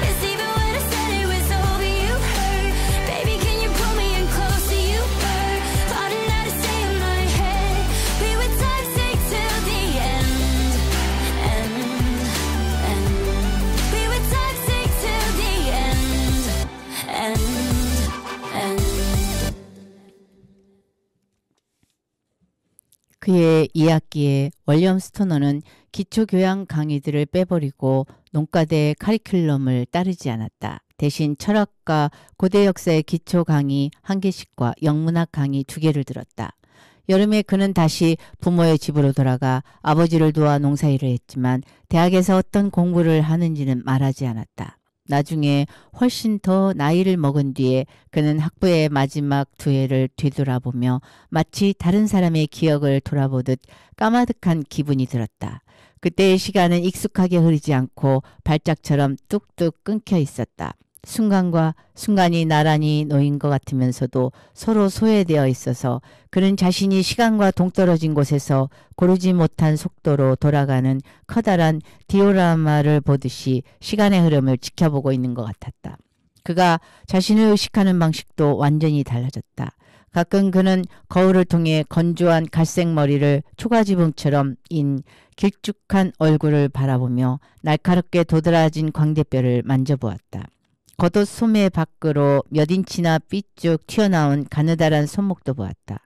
It's even when I said it was over, you hurt. Baby, can you pull me in closer? You were plotting how to stay in my head. We were toxic till the end. We were toxic till the end. 그의 2학기에 월리엄 스토너는 기초교양 강의들을 빼버리고 농가대 카리큘럼을 따르지 않았다. 대신 철학과 고대 역사의 기초 강의 1개씩과 영문학 강의 2개를 들었다. 여름에 그는 다시 부모의 집으로 돌아가 아버지를 도와 농사일을 했지만 대학에서 어떤 공부를 하는지는 말하지 않았다. 나중에 훨씬 더 나이를 먹은 뒤에 그는 학부의 마지막 2해를 뒤돌아보며 마치 다른 사람의 기억을 돌아보듯 까마득한 기분이 들었다. 그때의 시간은 익숙하게 흐르지 않고 발작처럼 뚝뚝 끊겨 있었다. 순간과 순간이 나란히 놓인 것 같으면서도 서로 소외되어 있어서 그는 자신이 시간과 동떨어진 곳에서 고르지 못한 속도로 돌아가는 커다란 디오라마를 보듯이 시간의 흐름을 지켜보고 있는 것 같았다. 그가 자신을 의식하는 방식도 완전히 달라졌다. 가끔 그는 거울을 통해 건조한 갈색 머리를 초가지붕처럼 인 길쭉한 얼굴을 바라보며 날카롭게 도드라진 광대뼈를 만져보았다. 겉옷 소매 밖으로 몇 인치나 삐쭉 튀어나온 가느다란 손목도 보았다.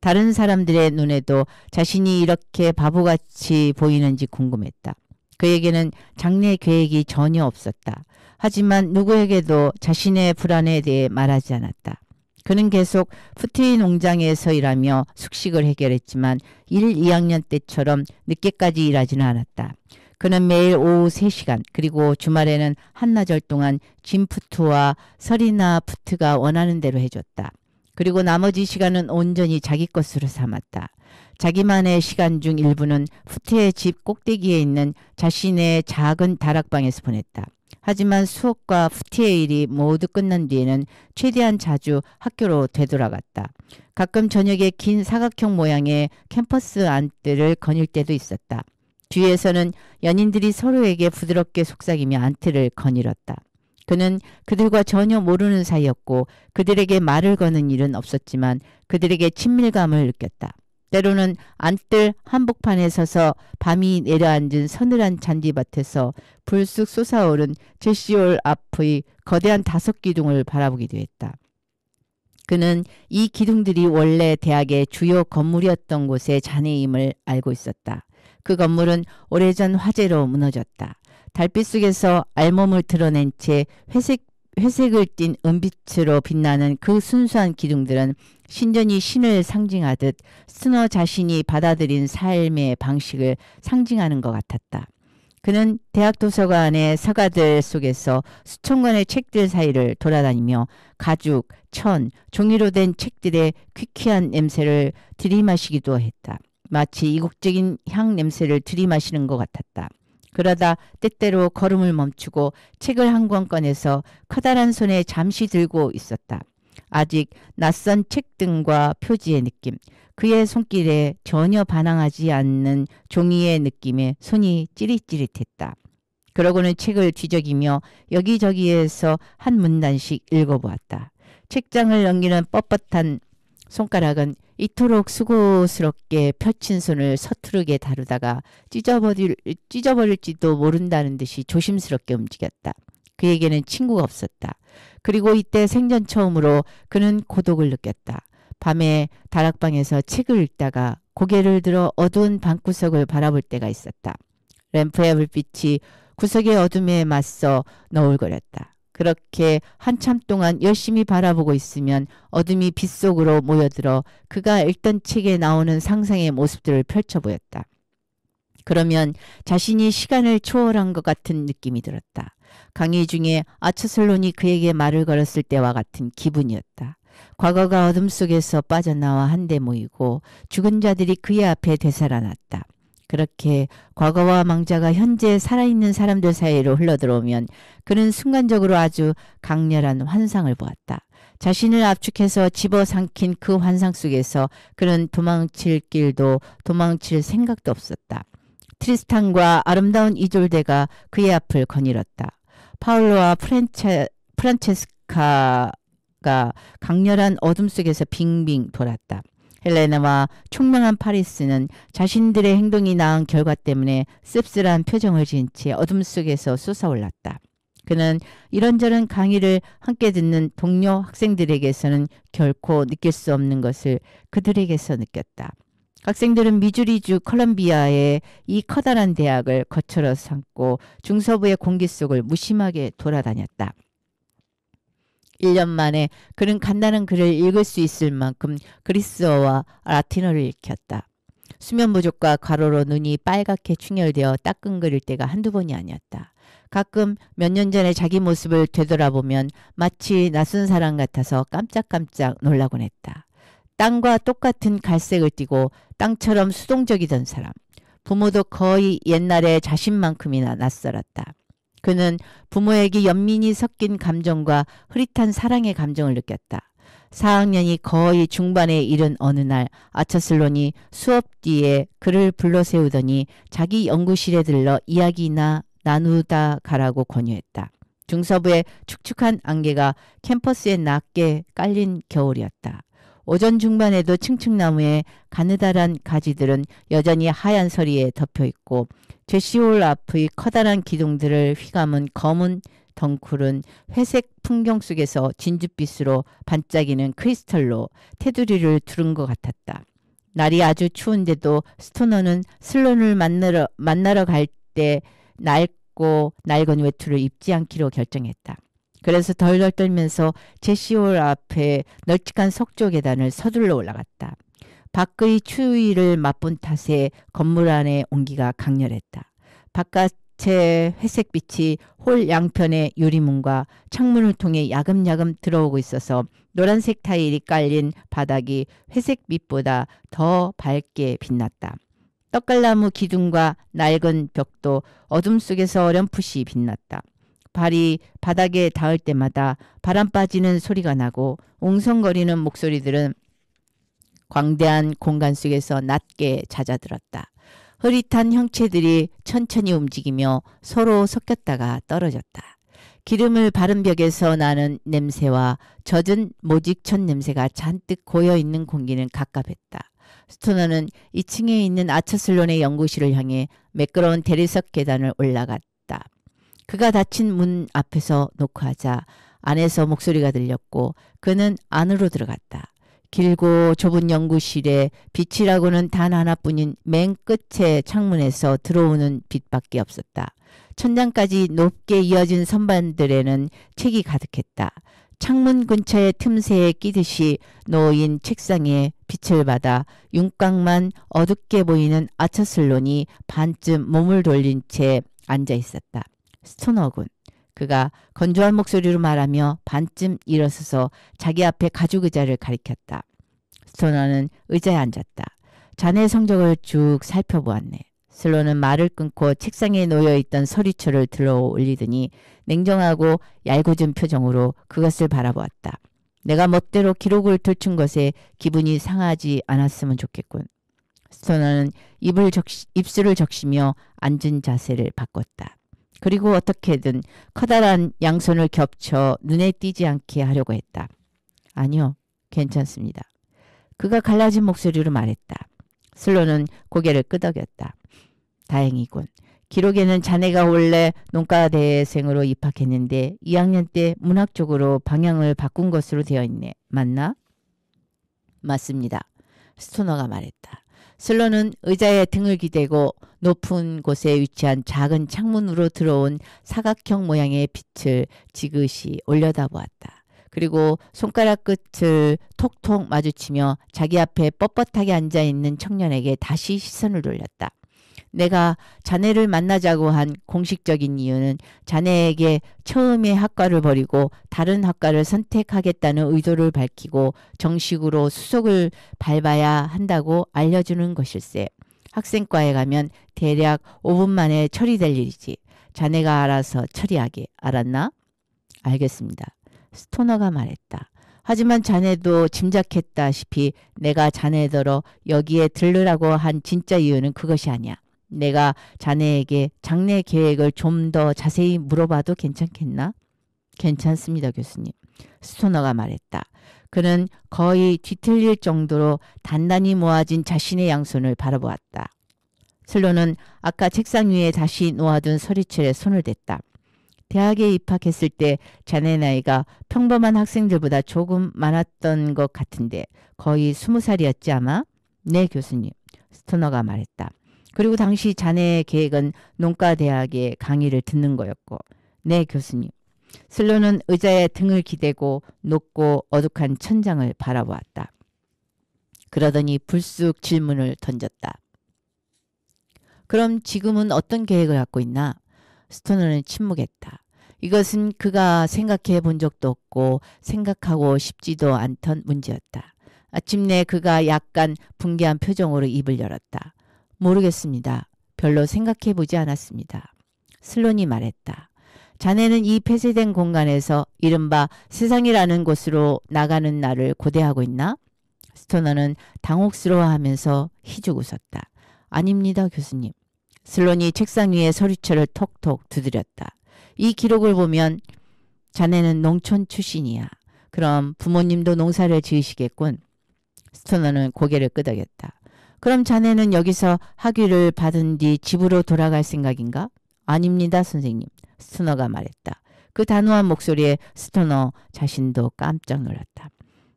다른 사람들의 눈에도 자신이 이렇게 바보같이 보이는지 궁금했다. 그에게는 장래 계획이 전혀 없었다. 하지만 누구에게도 자신의 불안에 대해 말하지 않았다. 그는 계속 푸트의 농장에서 일하며 숙식을 해결했지만 1, 2학년 때처럼 늦게까지 일하지는 않았다. 그는 매일 오후 3시간 그리고 주말에는 한나절 동안 짐 푸트와 서리나 푸트가 원하는 대로 해줬다. 그리고 나머지 시간은 온전히 자기 것으로 삼았다. 자기만의 시간 중 일부는 푸트의 집 꼭대기에 있는 자신의 작은 다락방에서 보냈다. 하지만 수업과 푸트의 일이 모두 끝난 뒤에는 최대한 자주 학교로 되돌아갔다. 가끔 저녁에 긴 사각형 모양의 캠퍼스 안뜰을 거닐 때도 있었다. 주위에서는 연인들이 서로에게 부드럽게 속삭이며 안뜰을 거닐었다. 그는 그들과 전혀 모르는 사이였고 그들에게 말을 거는 일은 없었지만 그들에게 친밀감을 느꼈다. 때로는 안뜰 한복판에 서서 밤이 내려앉은 서늘한 잔디밭에서 불쑥 솟아오른 제시홀 앞의 거대한 5기둥을 바라보기도 했다. 그는 이 기둥들이 원래 대학의 주요 건물이었던 곳의 잔해임을 알고 있었다. 그 건물은 오래전 화재로 무너졌다. 달빛 속에서 알몸을 드러낸 채 회색을 띤 은빛으로 빛나는 그 순수한 기둥들은 신전이 신을 상징하듯 스너 자신이 받아들인 삶의 방식을 상징하는 것 같았다. 그는 대학 도서관의 서가들 속에서 수천 권의 책들 사이를 돌아다니며 가죽, 천, 종이로 된 책들의 퀴퀴한 냄새를 들이마시기도 했다. 마치 이국적인 향 냄새를 들이마시는 것 같았다. 그러다 때때로 걸음을 멈추고 책을 한 권 꺼내서 커다란 손에 잠시 들고 있었다. 아직 낯선 책 등과 표지의 느낌, 그의 손길에 전혀 반항하지 않는 종이의 느낌에 손이 찌릿찌릿했다. 그러고는 책을 뒤적이며 여기저기에서 한 문단씩 읽어보았다. 책장을 넘기는 뻣뻣한 손가락은 이토록 수고스럽게 펼친 손을 서투르게 다루다가 찢어버릴지도 모른다는 듯이 조심스럽게 움직였다. 그에게는 친구가 없었다. 그리고 이때 생전 처음으로 그는 고독을 느꼈다. 밤에 다락방에서 책을 읽다가 고개를 들어 어두운 방구석을 바라볼 때가 있었다. 램프의 불빛이 구석의 어둠에 맞서 너울거렸다. 그렇게 한참 동안 열심히 바라보고 있으면 어둠이 빛 속으로 모여들어 그가 읽던 책에 나오는 상상의 모습들을 펼쳐 보였다. 그러면 자신이 시간을 초월한 것 같은 느낌이 들었다. 강의 중에 아처슬론이 그에게 말을 걸었을 때와 같은 기분이었다. 과거가 어둠 속에서 빠져나와 한데 모이고 죽은 자들이 그의 앞에 되살아났다. 그렇게 과거와 망자가 현재 살아있는 사람들 사이로 흘러들어오면 그는 순간적으로 아주 강렬한 환상을 보았다. 자신을 압축해서 집어삼킨 그 환상 속에서 그는 도망칠 길도 도망칠 생각도 없었다. 트리스탄과 아름다운 이졸데가 그의 앞을 거닐었다. 파울로와 프란체스카가 강렬한 어둠 속에서 빙빙 돌았다. 헬레나와 총명한 파리스는 자신들의 행동이 낳은 결과 때문에 씁쓸한 표정을 지은 채 어둠 속에서 솟아올랐다. 그는 이런저런 강의를 함께 듣는 동료 학생들에게서는 결코 느낄 수 없는 것을 그들에게서 느꼈다. 학생들은 미주리주 컬럼비아의 이 커다란 대학을 거처로 삼고 중서부의 공기 속을 무심하게 돌아다녔다. 1년 만에 그는 간단한 글을 읽을 수 있을 만큼 그리스어와 라틴어를 익혔다. 수면 부족과 과로로 눈이 빨갛게 충혈되어 따끔거릴 때가 한두 번이 아니었다. 가끔 몇 년 전에 자기 모습을 되돌아보면 마치 낯선 사람 같아서 깜짝깜짝 놀라곤 했다. 땅과 똑같은 갈색을 띠고 땅처럼 수동적이던 사람. 부모도 거의 옛날의 자신만큼이나 낯설었다. 그는 부모에게 연민이 섞인 감정과 흐릿한 사랑의 감정을 느꼈다. 4학년이 거의 중반에 이른 어느 날 아처슬론이 수업 뒤에 그를 불러 세우더니 자기 연구실에 들러 이야기나 나누다 가라고 권유했다. 중서부의 축축한 안개가 캠퍼스에 낮게 깔린 겨울이었다. 오전 중반에도 층층나무의 가느다란 가지들은 여전히 하얀 서리에 덮여있고 제시홀 앞의 커다란 기둥들을 휘감은 검은 덩굴은 회색 풍경 속에서 진주빛으로 반짝이는 크리스털로 테두리를 두른 것 같았다. 날이 아주 추운데도 스토너는 슬론을 만나러 갈 때 좁고 낡은 외투를 입지 않기로 결정했다. 그래서 덜덜 떨면서 제시홀 앞에 널찍한 석조 계단을 서둘러 올라갔다. 밖의 추위를 맛본 탓에 건물 안의 온기가 강렬했다. 바깥의 회색빛이 홀 양편의 유리문과 창문을 통해 야금야금 들어오고 있어서 노란색 타일이 깔린 바닥이 회색빛보다 더 밝게 빛났다. 떡갈나무 기둥과 낡은 벽도 어둠 속에서 어렴풋이 빛났다. 발이 바닥에 닿을 때마다 바람 빠지는 소리가 나고 웅성거리는 목소리들은 광대한 공간 속에서 낮게 잦아들었다. 흐릿한 형체들이 천천히 움직이며 서로 섞였다가 떨어졌다. 기름을 바른 벽에서 나는 냄새와 젖은 모직천 냄새가 잔뜩 고여있는 공기는 갑갑했다. 스토너는 2층에 있는 아처슬론의 연구실을 향해 매끄러운 대리석 계단을 올라갔다. 그가 닫힌 문 앞에서 노크하자 안에서 목소리가 들렸고 그는 안으로 들어갔다. 길고 좁은 연구실에 빛이라고는 단 하나뿐인 맨 끝의 창문에서 들어오는 빛밖에 없었다. 천장까지 높게 이어진 선반들에는 책이 가득했다. 창문 근처의 틈새에 끼듯이 놓인 책상에 빛을 받아 윤곽만 어둡게 보이는 아처슬론이 반쯤 몸을 돌린 채 앉아 있었다. 스토너군. 그가 건조한 목소리로 말하며 반쯤 일어서서 자기 앞에 가죽 의자를 가리켰다. 스토너는 의자에 앉았다. 자네 성적을 쭉 살펴보았네. 슬로는 말을 끊고 책상에 놓여있던 서리초를 들어 올리더니 냉정하고 얄궂은 표정으로 그것을 바라보았다. 내가 멋대로 기록을 들춘 것에 기분이 상하지 않았으면 좋겠군. 스토너는 입술을 적시며 앉은 자세를 바꿨다. 그리고 어떻게든 커다란 양손을 겹쳐 눈에 띄지 않게 하려고 했다. 아니요, 괜찮습니다. 그가 갈라진 목소리로 말했다. 슬로는 고개를 끄덕였다. 다행이군. 기록에는 자네가 원래 농가대생으로 입학했는데 2학년 때 문학 쪽으로 방향을 바꾼 것으로 되어 있네. 맞나? 맞습니다. 스토너가 말했다. 슬로는 의자에 등을 기대고 높은 곳에 위치한 작은 창문으로 들어온 사각형 모양의 빛을 지그시 올려다보았다. 그리고 손가락 끝을 톡톡 마주치며 자기 앞에 뻣뻣하게 앉아있는 청년에게 다시 시선을 돌렸다. 내가 자네를 만나자고 한 공식적인 이유는 자네에게 처음에 학과를 버리고 다른 학과를 선택하겠다는 의도를 밝히고 정식으로 수속을 밟아야 한다고 알려주는 것일세. 학생과에 가면 대략 5분 만에 처리될 일이지. 자네가 알아서 처리하게. 알았나? 알겠습니다. 스토너가 말했다. 하지만 자네도 짐작했다시피 내가 자네더러 여기에 들르라고 한 진짜 이유는 그것이 아니야. 내가 자네에게 장래 계획을 좀 더 자세히 물어봐도 괜찮겠나? 괜찮습니다, 교수님. 스토너가 말했다. 그는 거의 뒤틀릴 정도로 단단히 모아진 자신의 양손을 바라보았다. 슬로는 아까 책상 위에 다시 놓아둔 서리철에 손을 댔다. 대학에 입학했을 때 자네 나이가 평범한 학생들보다 조금 많았던 것 같은데 거의 20살이었지 아마? 네, 교수님. 스토너가 말했다. 그리고 당시 자네의 계획은 농가대학에 강의를 듣는 거였고. 네, 교수님. 슬로는 의자에 등을 기대고 높고 어둑한 천장을 바라보았다. 그러더니 불쑥 질문을 던졌다. 그럼 지금은 어떤 계획을 갖고 있나? 스토너는 침묵했다. 이것은 그가 생각해 본 적도 없고 생각하고 싶지도 않던 문제였다. 아침내 그가 약간 분개한 표정으로 입을 열었다. 모르겠습니다. 별로 생각해 보지 않았습니다. 슬론이 말했다. 자네는 이 폐쇄된 공간에서 이른바 세상이라는 곳으로 나가는 날을 고대하고 있나? 스토너는 당혹스러워하면서 희죽 웃었다. 아닙니다, 교수님. 슬론이 책상 위에 서리철을 톡톡 두드렸다. 이 기록을 보면 자네는 농촌 출신이야. 그럼 부모님도 농사를 지으시겠군. 스토너는 고개를 끄덕였다. 그럼 자네는 여기서 학위를 받은 뒤 집으로 돌아갈 생각인가? 아닙니다, 선생님. 스토너가 말했다. 그 단호한 목소리에 스토너 자신도 깜짝 놀랐다.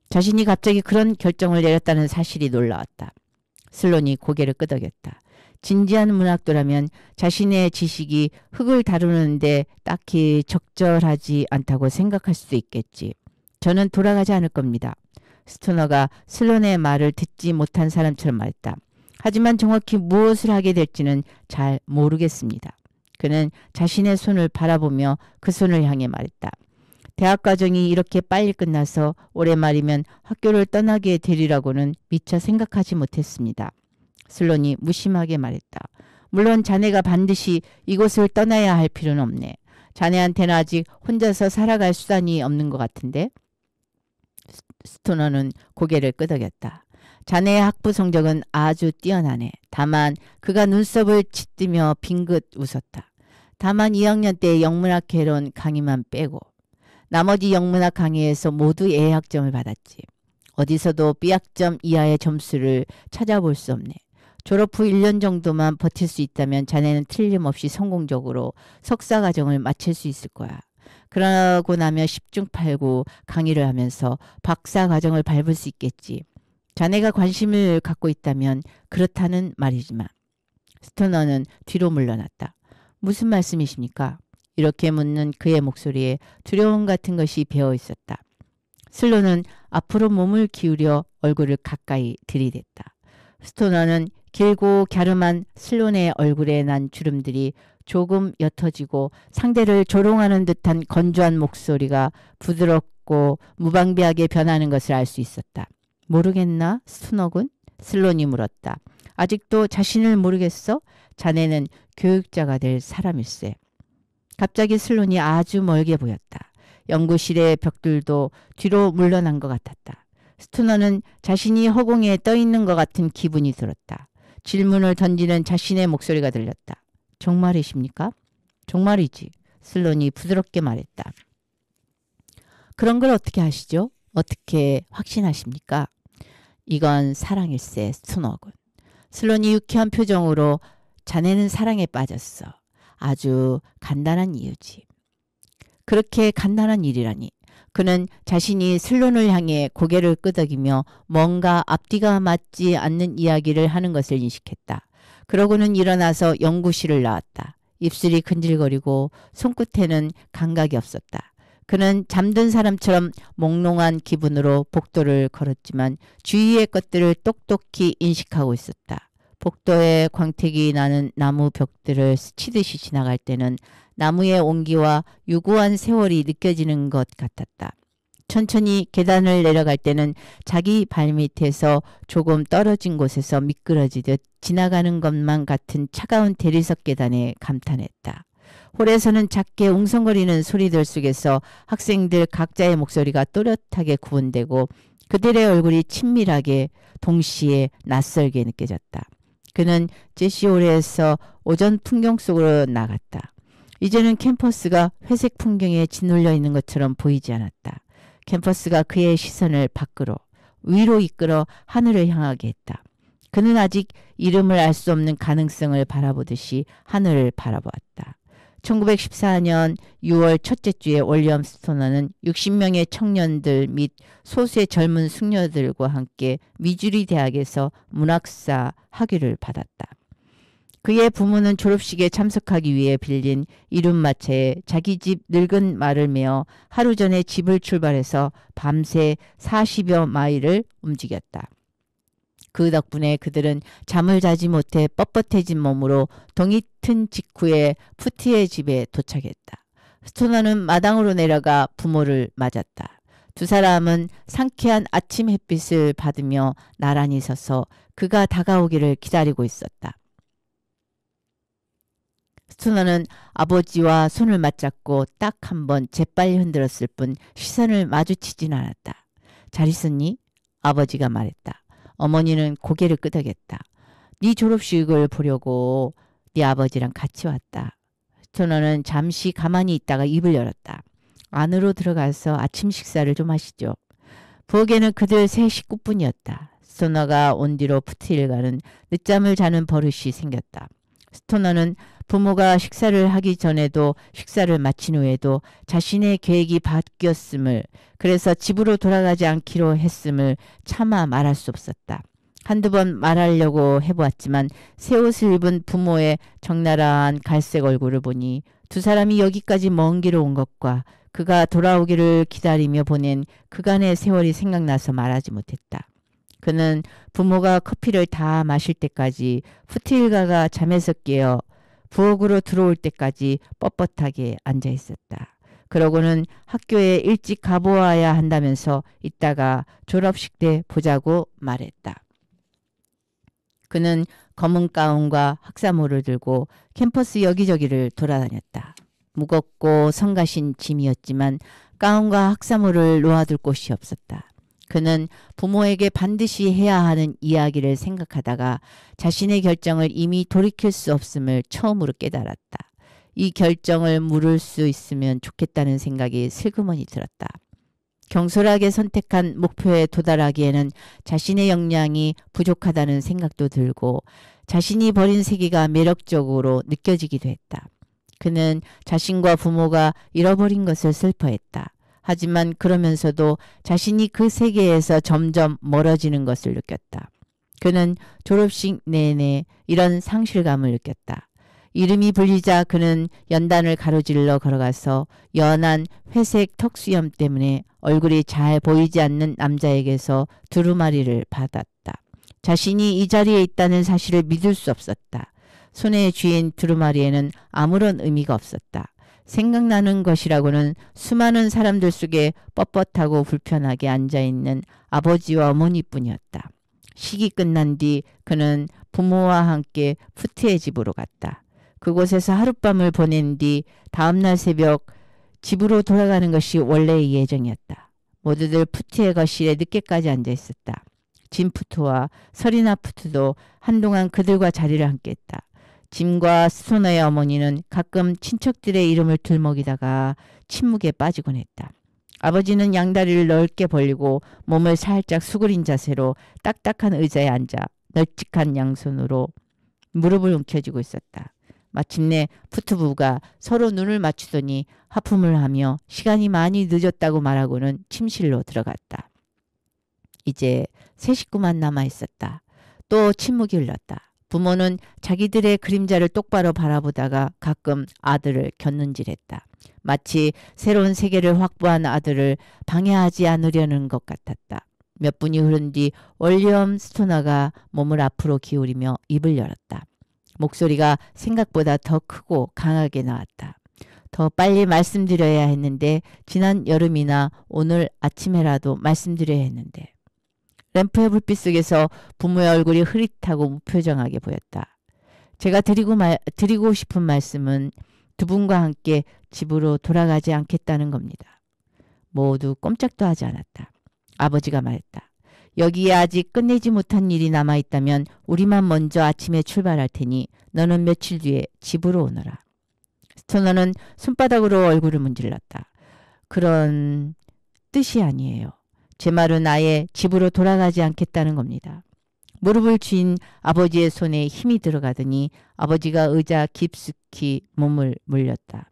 자신이 갑자기 그런 결정을 내렸다는 사실이 놀라웠다. 슬론이 고개를 끄덕였다. 진지한 문학도라면 자신의 지식이 흙을 다루는데 딱히 적절하지 않다고 생각할 수도 있겠지. 저는 돌아가지 않을 겁니다. 스토너가 슬론의 말을 듣지 못한 사람처럼 말했다. 하지만 정확히 무엇을 하게 될지는 잘 모르겠습니다. 그는 자신의 손을 바라보며 그 손을 향해 말했다. 대학 과정이 이렇게 빨리 끝나서 올해 말이면 학교를 떠나게 되리라고는 미처 생각하지 못했습니다. 슬론이 무심하게 말했다. 물론 자네가 반드시 이곳을 떠나야 할 필요는 없네. 자네한테는 아직 혼자서 살아갈 수단이 없는 것 같은데. 스토너는 고개를 끄덕였다. 자네의 학부 성적은 아주 뛰어나네. 다만 그가 눈썹을 짓뜨며 빙긋 웃었다. 다만 2학년 때 영문학 개론 강의만 빼고 나머지 영문학 강의에서 모두 A학점을 받았지. 어디서도 B학점 이하의 점수를 찾아볼 수 없네. 졸업 후 1년 정도만 버틸 수 있다면 자네는 틀림없이 성공적으로 석사 과정을 마칠 수 있을 거야. 그러고 나면 10중 8구 강의를 하면서 박사 과정을 밟을 수 있겠지. 자네가 관심을 갖고 있다면 그렇다는 말이지만. 스토너는 뒤로 물러났다. 무슨 말씀이십니까? 이렇게 묻는 그의 목소리에 두려움 같은 것이 배어 있었다. 슬론은 앞으로 몸을 기울여 얼굴을 가까이 들이댔다. 스토너는 길고 갸름한 슬론의 얼굴에 난 주름들이 조금 옅어지고 상대를 조롱하는 듯한 건조한 목소리가 부드럽고 무방비하게 변하는 것을 알 수 있었다. 모르겠나? 스토너군? 슬론이 물었다. 아직도 자신을 모르겠어? 자네는 교육자가 될 사람일세. 갑자기 슬론이 아주 멀게 보였다. 연구실의 벽들도 뒤로 물러난 것 같았다. 스토너는 자신이 허공에 떠 있는 것 같은 기분이 들었다. 질문을 던지는 자신의 목소리가 들렸다. 정말이십니까? 정말이지. 슬론이 부드럽게 말했다. 그런 걸 어떻게 하시죠? 어떻게 확신하십니까? 이건 사랑일세, 스토너군. 슬론이 유쾌한 표정으로 자네는 사랑에 빠졌어. 아주 간단한 이유지. 그렇게 간단한 일이라니. 그는 자신이 슬론을 향해 고개를 끄덕이며 뭔가 앞뒤가 맞지 않는 이야기를 하는 것을 인식했다. 그러고는 일어나서 연구실을 나왔다. 입술이 근질거리고 손끝에는 감각이 없었다. 그는 잠든 사람처럼 몽롱한 기분으로 복도를 걸었지만 주위의 것들을 똑똑히 인식하고 있었다. 복도에 광택이 나는 나무 벽들을 스치듯이 지나갈 때는 나무의 온기와 유구한 세월이 느껴지는 것 같았다. 천천히 계단을 내려갈 때는 자기 발밑에서 조금 떨어진 곳에서 미끄러지듯 지나가는 것만 같은 차가운 대리석 계단에 감탄했다. 홀에서는 작게 웅성거리는 소리들 속에서 학생들 각자의 목소리가 또렷하게 구분되고 그들의 얼굴이 친밀하게 동시에 낯설게 느껴졌다. 그는 제시홀에서 오전 풍경 속으로 나갔다. 이제는 캠퍼스가 회색 풍경에 짓눌려 있는 것처럼 보이지 않았다. 캠퍼스가 그의 시선을 밖으로 위로 이끌어 하늘을 향하게 했다. 그는 아직 이름을 알 수 없는 가능성을 바라보듯이 하늘을 바라보았다. 1914년 6월 첫째 주에 윌리엄 스토너는 60명의 청년들 및 소수의 젊은 숙녀들과 함께 미주리 대학에서 문학사 학위를 받았다. 그의 부모는 졸업식에 참석하기 위해 빌린 이륜마차에 자기 집 늙은 말을 메어 하루 전에 집을 출발해서 밤새 40여 마일을 움직였다. 그 덕분에 그들은 잠을 자지 못해 뻣뻣해진 몸으로 동이 튼 직후에 푸티의 집에 도착했다. 스토너는 마당으로 내려가 부모를 맞았다. 두 사람은 상쾌한 아침 햇빛을 받으며 나란히 서서 그가 다가오기를 기다리고 있었다. 스토너는 아버지와 손을 맞잡고 딱 한 번 재빨리 흔들었을 뿐 시선을 마주치진 않았다. 잘 있었니? 아버지가 말했다. 어머니는 고개를 끄덕였다. 네 졸업식을 보려고 네 아버지랑 같이 왔다. 스토너는 잠시 가만히 있다가 입을 열었다. 안으로 들어가서 아침 식사를 좀 하시죠. 부엌에는 그들 세 식구뿐이었다. 스토너가 온 뒤로 푸트일가는 늦잠을 자는 버릇이 생겼다. 스토너는 부모가 식사를 하기 전에도 식사를 마친 후에도 자신의 계획이 바뀌었음을, 그래서 집으로 돌아가지 않기로 했음을 차마 말할 수 없었다. 한두 번 말하려고 해보았지만 새 옷을 입은 부모의 적나라한 갈색 얼굴을 보니 두 사람이 여기까지 먼 길을 온 것과 그가 돌아오기를 기다리며 보낸 그간의 세월이 생각나서 말하지 못했다. 그는 부모가 커피를 다 마실 때까지 푸트 일가가 잠에서 깨어 부엌으로 들어올 때까지 뻣뻣하게 앉아 있었다. 그러고는 학교에 일찍 가보아야 한다면서 이따가 졸업식 때 보자고 말했다. 그는 검은 가운과 학사모를 들고 캠퍼스 여기저기를 돌아다녔다. 무겁고 성가신 짐이었지만 가운과 학사모를 놓아둘 곳이 없었다. 그는 부모에게 반드시 해야 하는 이야기를 생각하다가 자신의 결정을 이미 돌이킬 수 없음을 처음으로 깨달았다. 이 결정을 물을 수 있으면 좋겠다는 생각이 슬그머니 들었다. 경솔하게 선택한 목표에 도달하기에는 자신의 역량이 부족하다는 생각도 들고 자신이 버린 세계가 매력적으로 느껴지기도 했다. 그는 자신과 부모가 잃어버린 것을 슬퍼했다. 하지만 그러면서도 자신이 그 세계에서 점점 멀어지는 것을 느꼈다. 그는 졸업식 내내 이런 상실감을 느꼈다. 이름이 불리자 그는 연단을 가로질러 걸어가서 연한 회색 턱수염 때문에 얼굴이 잘 보이지 않는 남자에게서 두루마리를 받았다. 자신이 이 자리에 있다는 사실을 믿을 수 없었다. 손에 쥐인 두루마리에는 아무런 의미가 없었다. 생각나는 것이라고는 수많은 사람들 속에 뻣뻣하고 불편하게 앉아있는 아버지와 어머니뿐이었다. 식이 끝난 뒤 그는 부모와 함께 푸트의 집으로 갔다. 그곳에서 하룻밤을 보낸 뒤 다음날 새벽 집으로 돌아가는 것이 원래의 예정이었다. 모두들 푸트의 거실에 늦게까지 앉아있었다. 짐 푸트와 서리나 푸트도 한동안 그들과 자리를 함께했다. 짐과 스토너의 어머니는 가끔 친척들의 이름을 들먹이다가 침묵에 빠지곤 했다. 아버지는 양다리를 넓게 벌리고 몸을 살짝 수그린 자세로 딱딱한 의자에 앉아 널찍한 양손으로 무릎을 움켜쥐고 있었다. 마침내 푸트 부부가 서로 눈을 맞추더니 하품을 하며 시간이 많이 늦었다고 말하고는 침실로 들어갔다. 이제 세 식구만 남아있었다. 또 침묵이 흘렀다. 부모는 자기들의 그림자를 똑바로 바라보다가 가끔 아들을 곁눈질했다. 마치 새로운 세계를 확보한 아들을 방해하지 않으려는 것 같았다. 몇 분이 흐른 뒤 월리엄 스토너가 몸을 앞으로 기울이며 입을 열었다. 목소리가 생각보다 더 크고 강하게 나왔다. 더 빨리 말씀드려야 했는데 지난 여름이나 오늘 아침에라도 말씀드려야 했는데. 램프의 불빛 속에서 부모의 얼굴이 흐릿하고 무표정하게 보였다. 제가 드리고 싶은 말씀은 두 분과 함께 집으로 돌아가지 않겠다는 겁니다. 모두 꼼짝도 하지 않았다. 아버지가 말했다. 여기에 아직 끝내지 못한 일이 남아있다면 우리만 먼저 아침에 출발할 테니 너는 며칠 뒤에 집으로 오너라. 스토너는 손바닥으로 얼굴을 문질렀다. 그런 뜻이 아니에요. 제 말은 아예 집으로 돌아가지 않겠다는 겁니다. 무릎을 쥔 아버지의 손에 힘이 들어가더니 아버지가 의자 깊숙이 몸을 물렸다.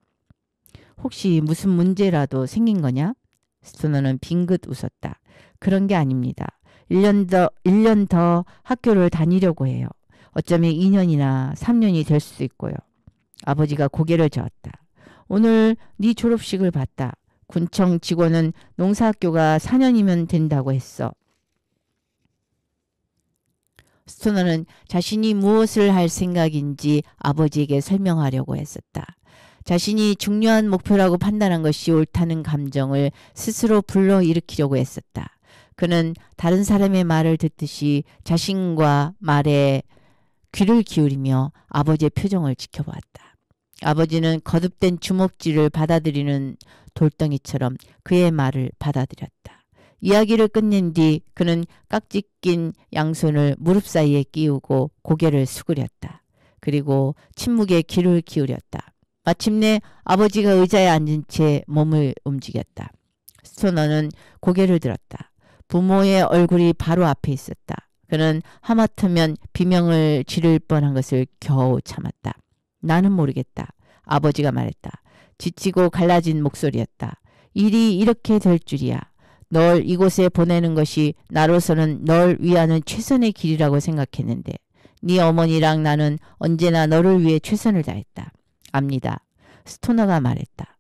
혹시 무슨 문제라도 생긴 거냐? 스토너는 빙긋 웃었다. 그런 게 아닙니다. 1년 더 학교를 다니려고 해요. 어쩌면 2년이나 3년이 될 수도 있고요. 아버지가 고개를 저었다. 오늘 네 졸업식을 봤다. 군청 직원은 농사학교가 4년이면 된다고 했어. 스토너는 자신이 무엇을 할 생각인지 아버지에게 설명하려고 했었다. 자신이 중요한 목표라고 판단한 것이 옳다는 감정을 스스로 불러일으키려고 했었다. 그는 다른 사람의 말을 듣듯이 자신과 말에 귀를 기울이며 아버지의 표정을 지켜보았다. 아버지는 거듭된 주먹질을 받아들이는 돌덩이처럼 그의 말을 받아들였다. 이야기를 끝낸 뒤 그는 깍지 낀 양손을 무릎 사이에 끼우고 고개를 수그렸다. 그리고 침묵에 귀를 기울였다. 마침내 아버지가 의자에 앉은 채 몸을 움직였다. 스토너는 고개를 들었다. 부모의 얼굴이 바로 앞에 있었다. 그는 하마터면 비명을 지를 뻔한 것을 겨우 참았다. 나는 모르겠다. 아버지가 말했다. 지치고 갈라진 목소리였다. 일이 이렇게 될 줄이야. 널 이곳에 보내는 것이 나로서는 널 위하는 최선의 길이라고 생각했는데 네 어머니랑 나는 언제나 너를 위해 최선을 다했다. 압니다. 스토너가 말했다.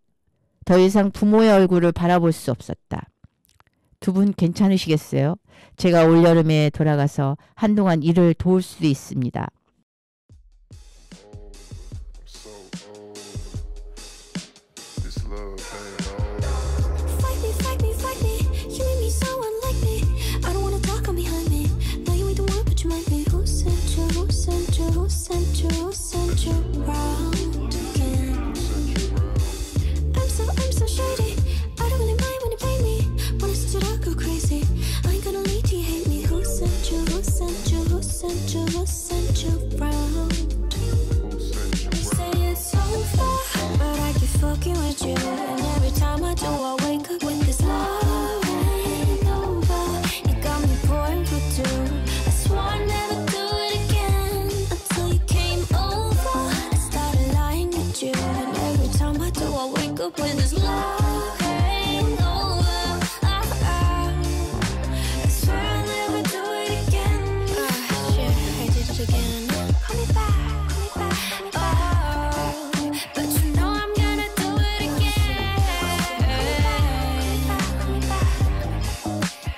더 이상 부모의 얼굴을 바라볼 수 없었다. 두 분 괜찮으시겠어요? 제가 올여름에 돌아가서 한동안 일을 도울 수도 있습니다. Fight me, fight me, fight me. You made me so unlike me. I don't wanna talk on behind me. Now you ain't the one, but you might be. Who sent you? Who sent you? Who sent you? Who sent you round again? I'm so shady. I don't really mind when you pay me. When I sit I go crazy. I ain't gonna lead you, hate me. Who sent you? Who sent you? Who sent you? Who sent you round? You say it's over, but I keep fucking with you. And every time I do, I wake up with this love ain't over. You got me pouring for two. I swore I'd never do it again until you came over. I started lying at you, and every time I do, I wake up with this love ain't over. I swear I'll never do it again. Shit, I did it again. Call me back, call me back, call me back. But you know I'm gonna do it again.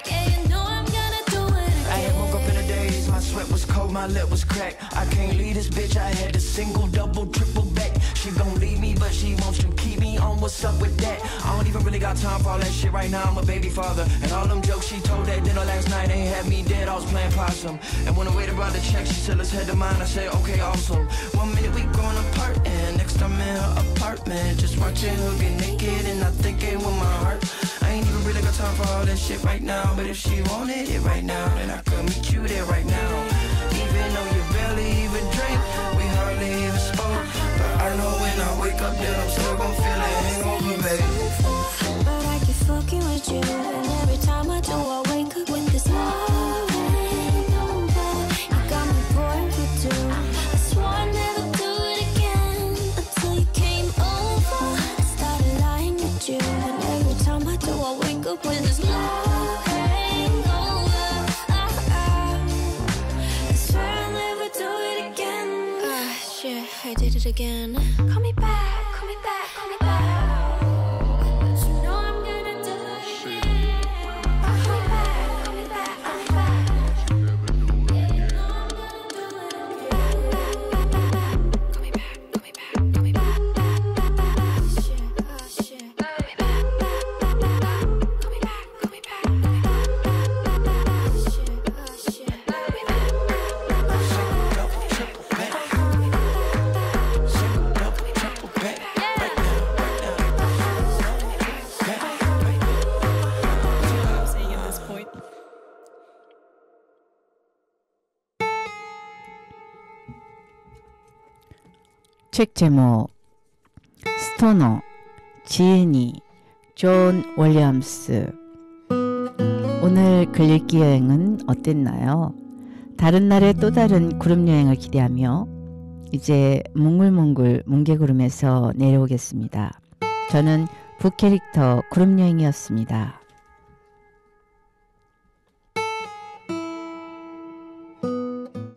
Yeah, you know I'm gonna do it I had woke up in the days, my sweat was cold, my lip was cracked. I can't leave this bitch, I had to single, double, triple back. She gon' leave me, but she wants to keep me on. What's up with that? I don't even really got time for all that shit right now. I'm a baby father, and all them jokes she told at dinner last night ain't had me dead. I was playing possum, and when I waited around the check, she said let's head to mine. I said okay, awesome. 1 minute we going apart, and next I'm in her apartment, just watching her get naked, and I thinking with my heart. I ain't even really got time for all that shit right now, but if she wanted it right now, then I could meet you there right now. Even though you barely even drink, we hardly even spoke, but I know when I wake up that I'm still gon' feel a hangover, babe. but I keep fucking with you. And every time I do, I wake up with this love ain't over. You got me pouring for two. I swore I'd never do it again until you came over. I started lying at you, and every time I do, I wake up with this love hangover. I swear I'll never do it again. Shit, I did it again. Call me back, call me back, call me back. But you know I'm gonna do it again. Call me back, call me back, call me back. Yeah, you know I'm gonna do it again. Call me back, call me back, call me back. Shit, shit. Call me back, call me back, call me back, call me back. Shit, shit. Call me back. Double, triple back. Single, double, triple back. Right now, right now. Back, right now. I'm saying at this point. 책 제목 스토너 지은이 존 윌리엄스. 오늘 글읽기 여행은 어땠나요? 다른 날의 또 다른 구름 여행을 기대하며 이제 몽글몽글 뭉게구름에서 내려오겠습니다. 저는 북캐릭터 구름 여행이었습니다.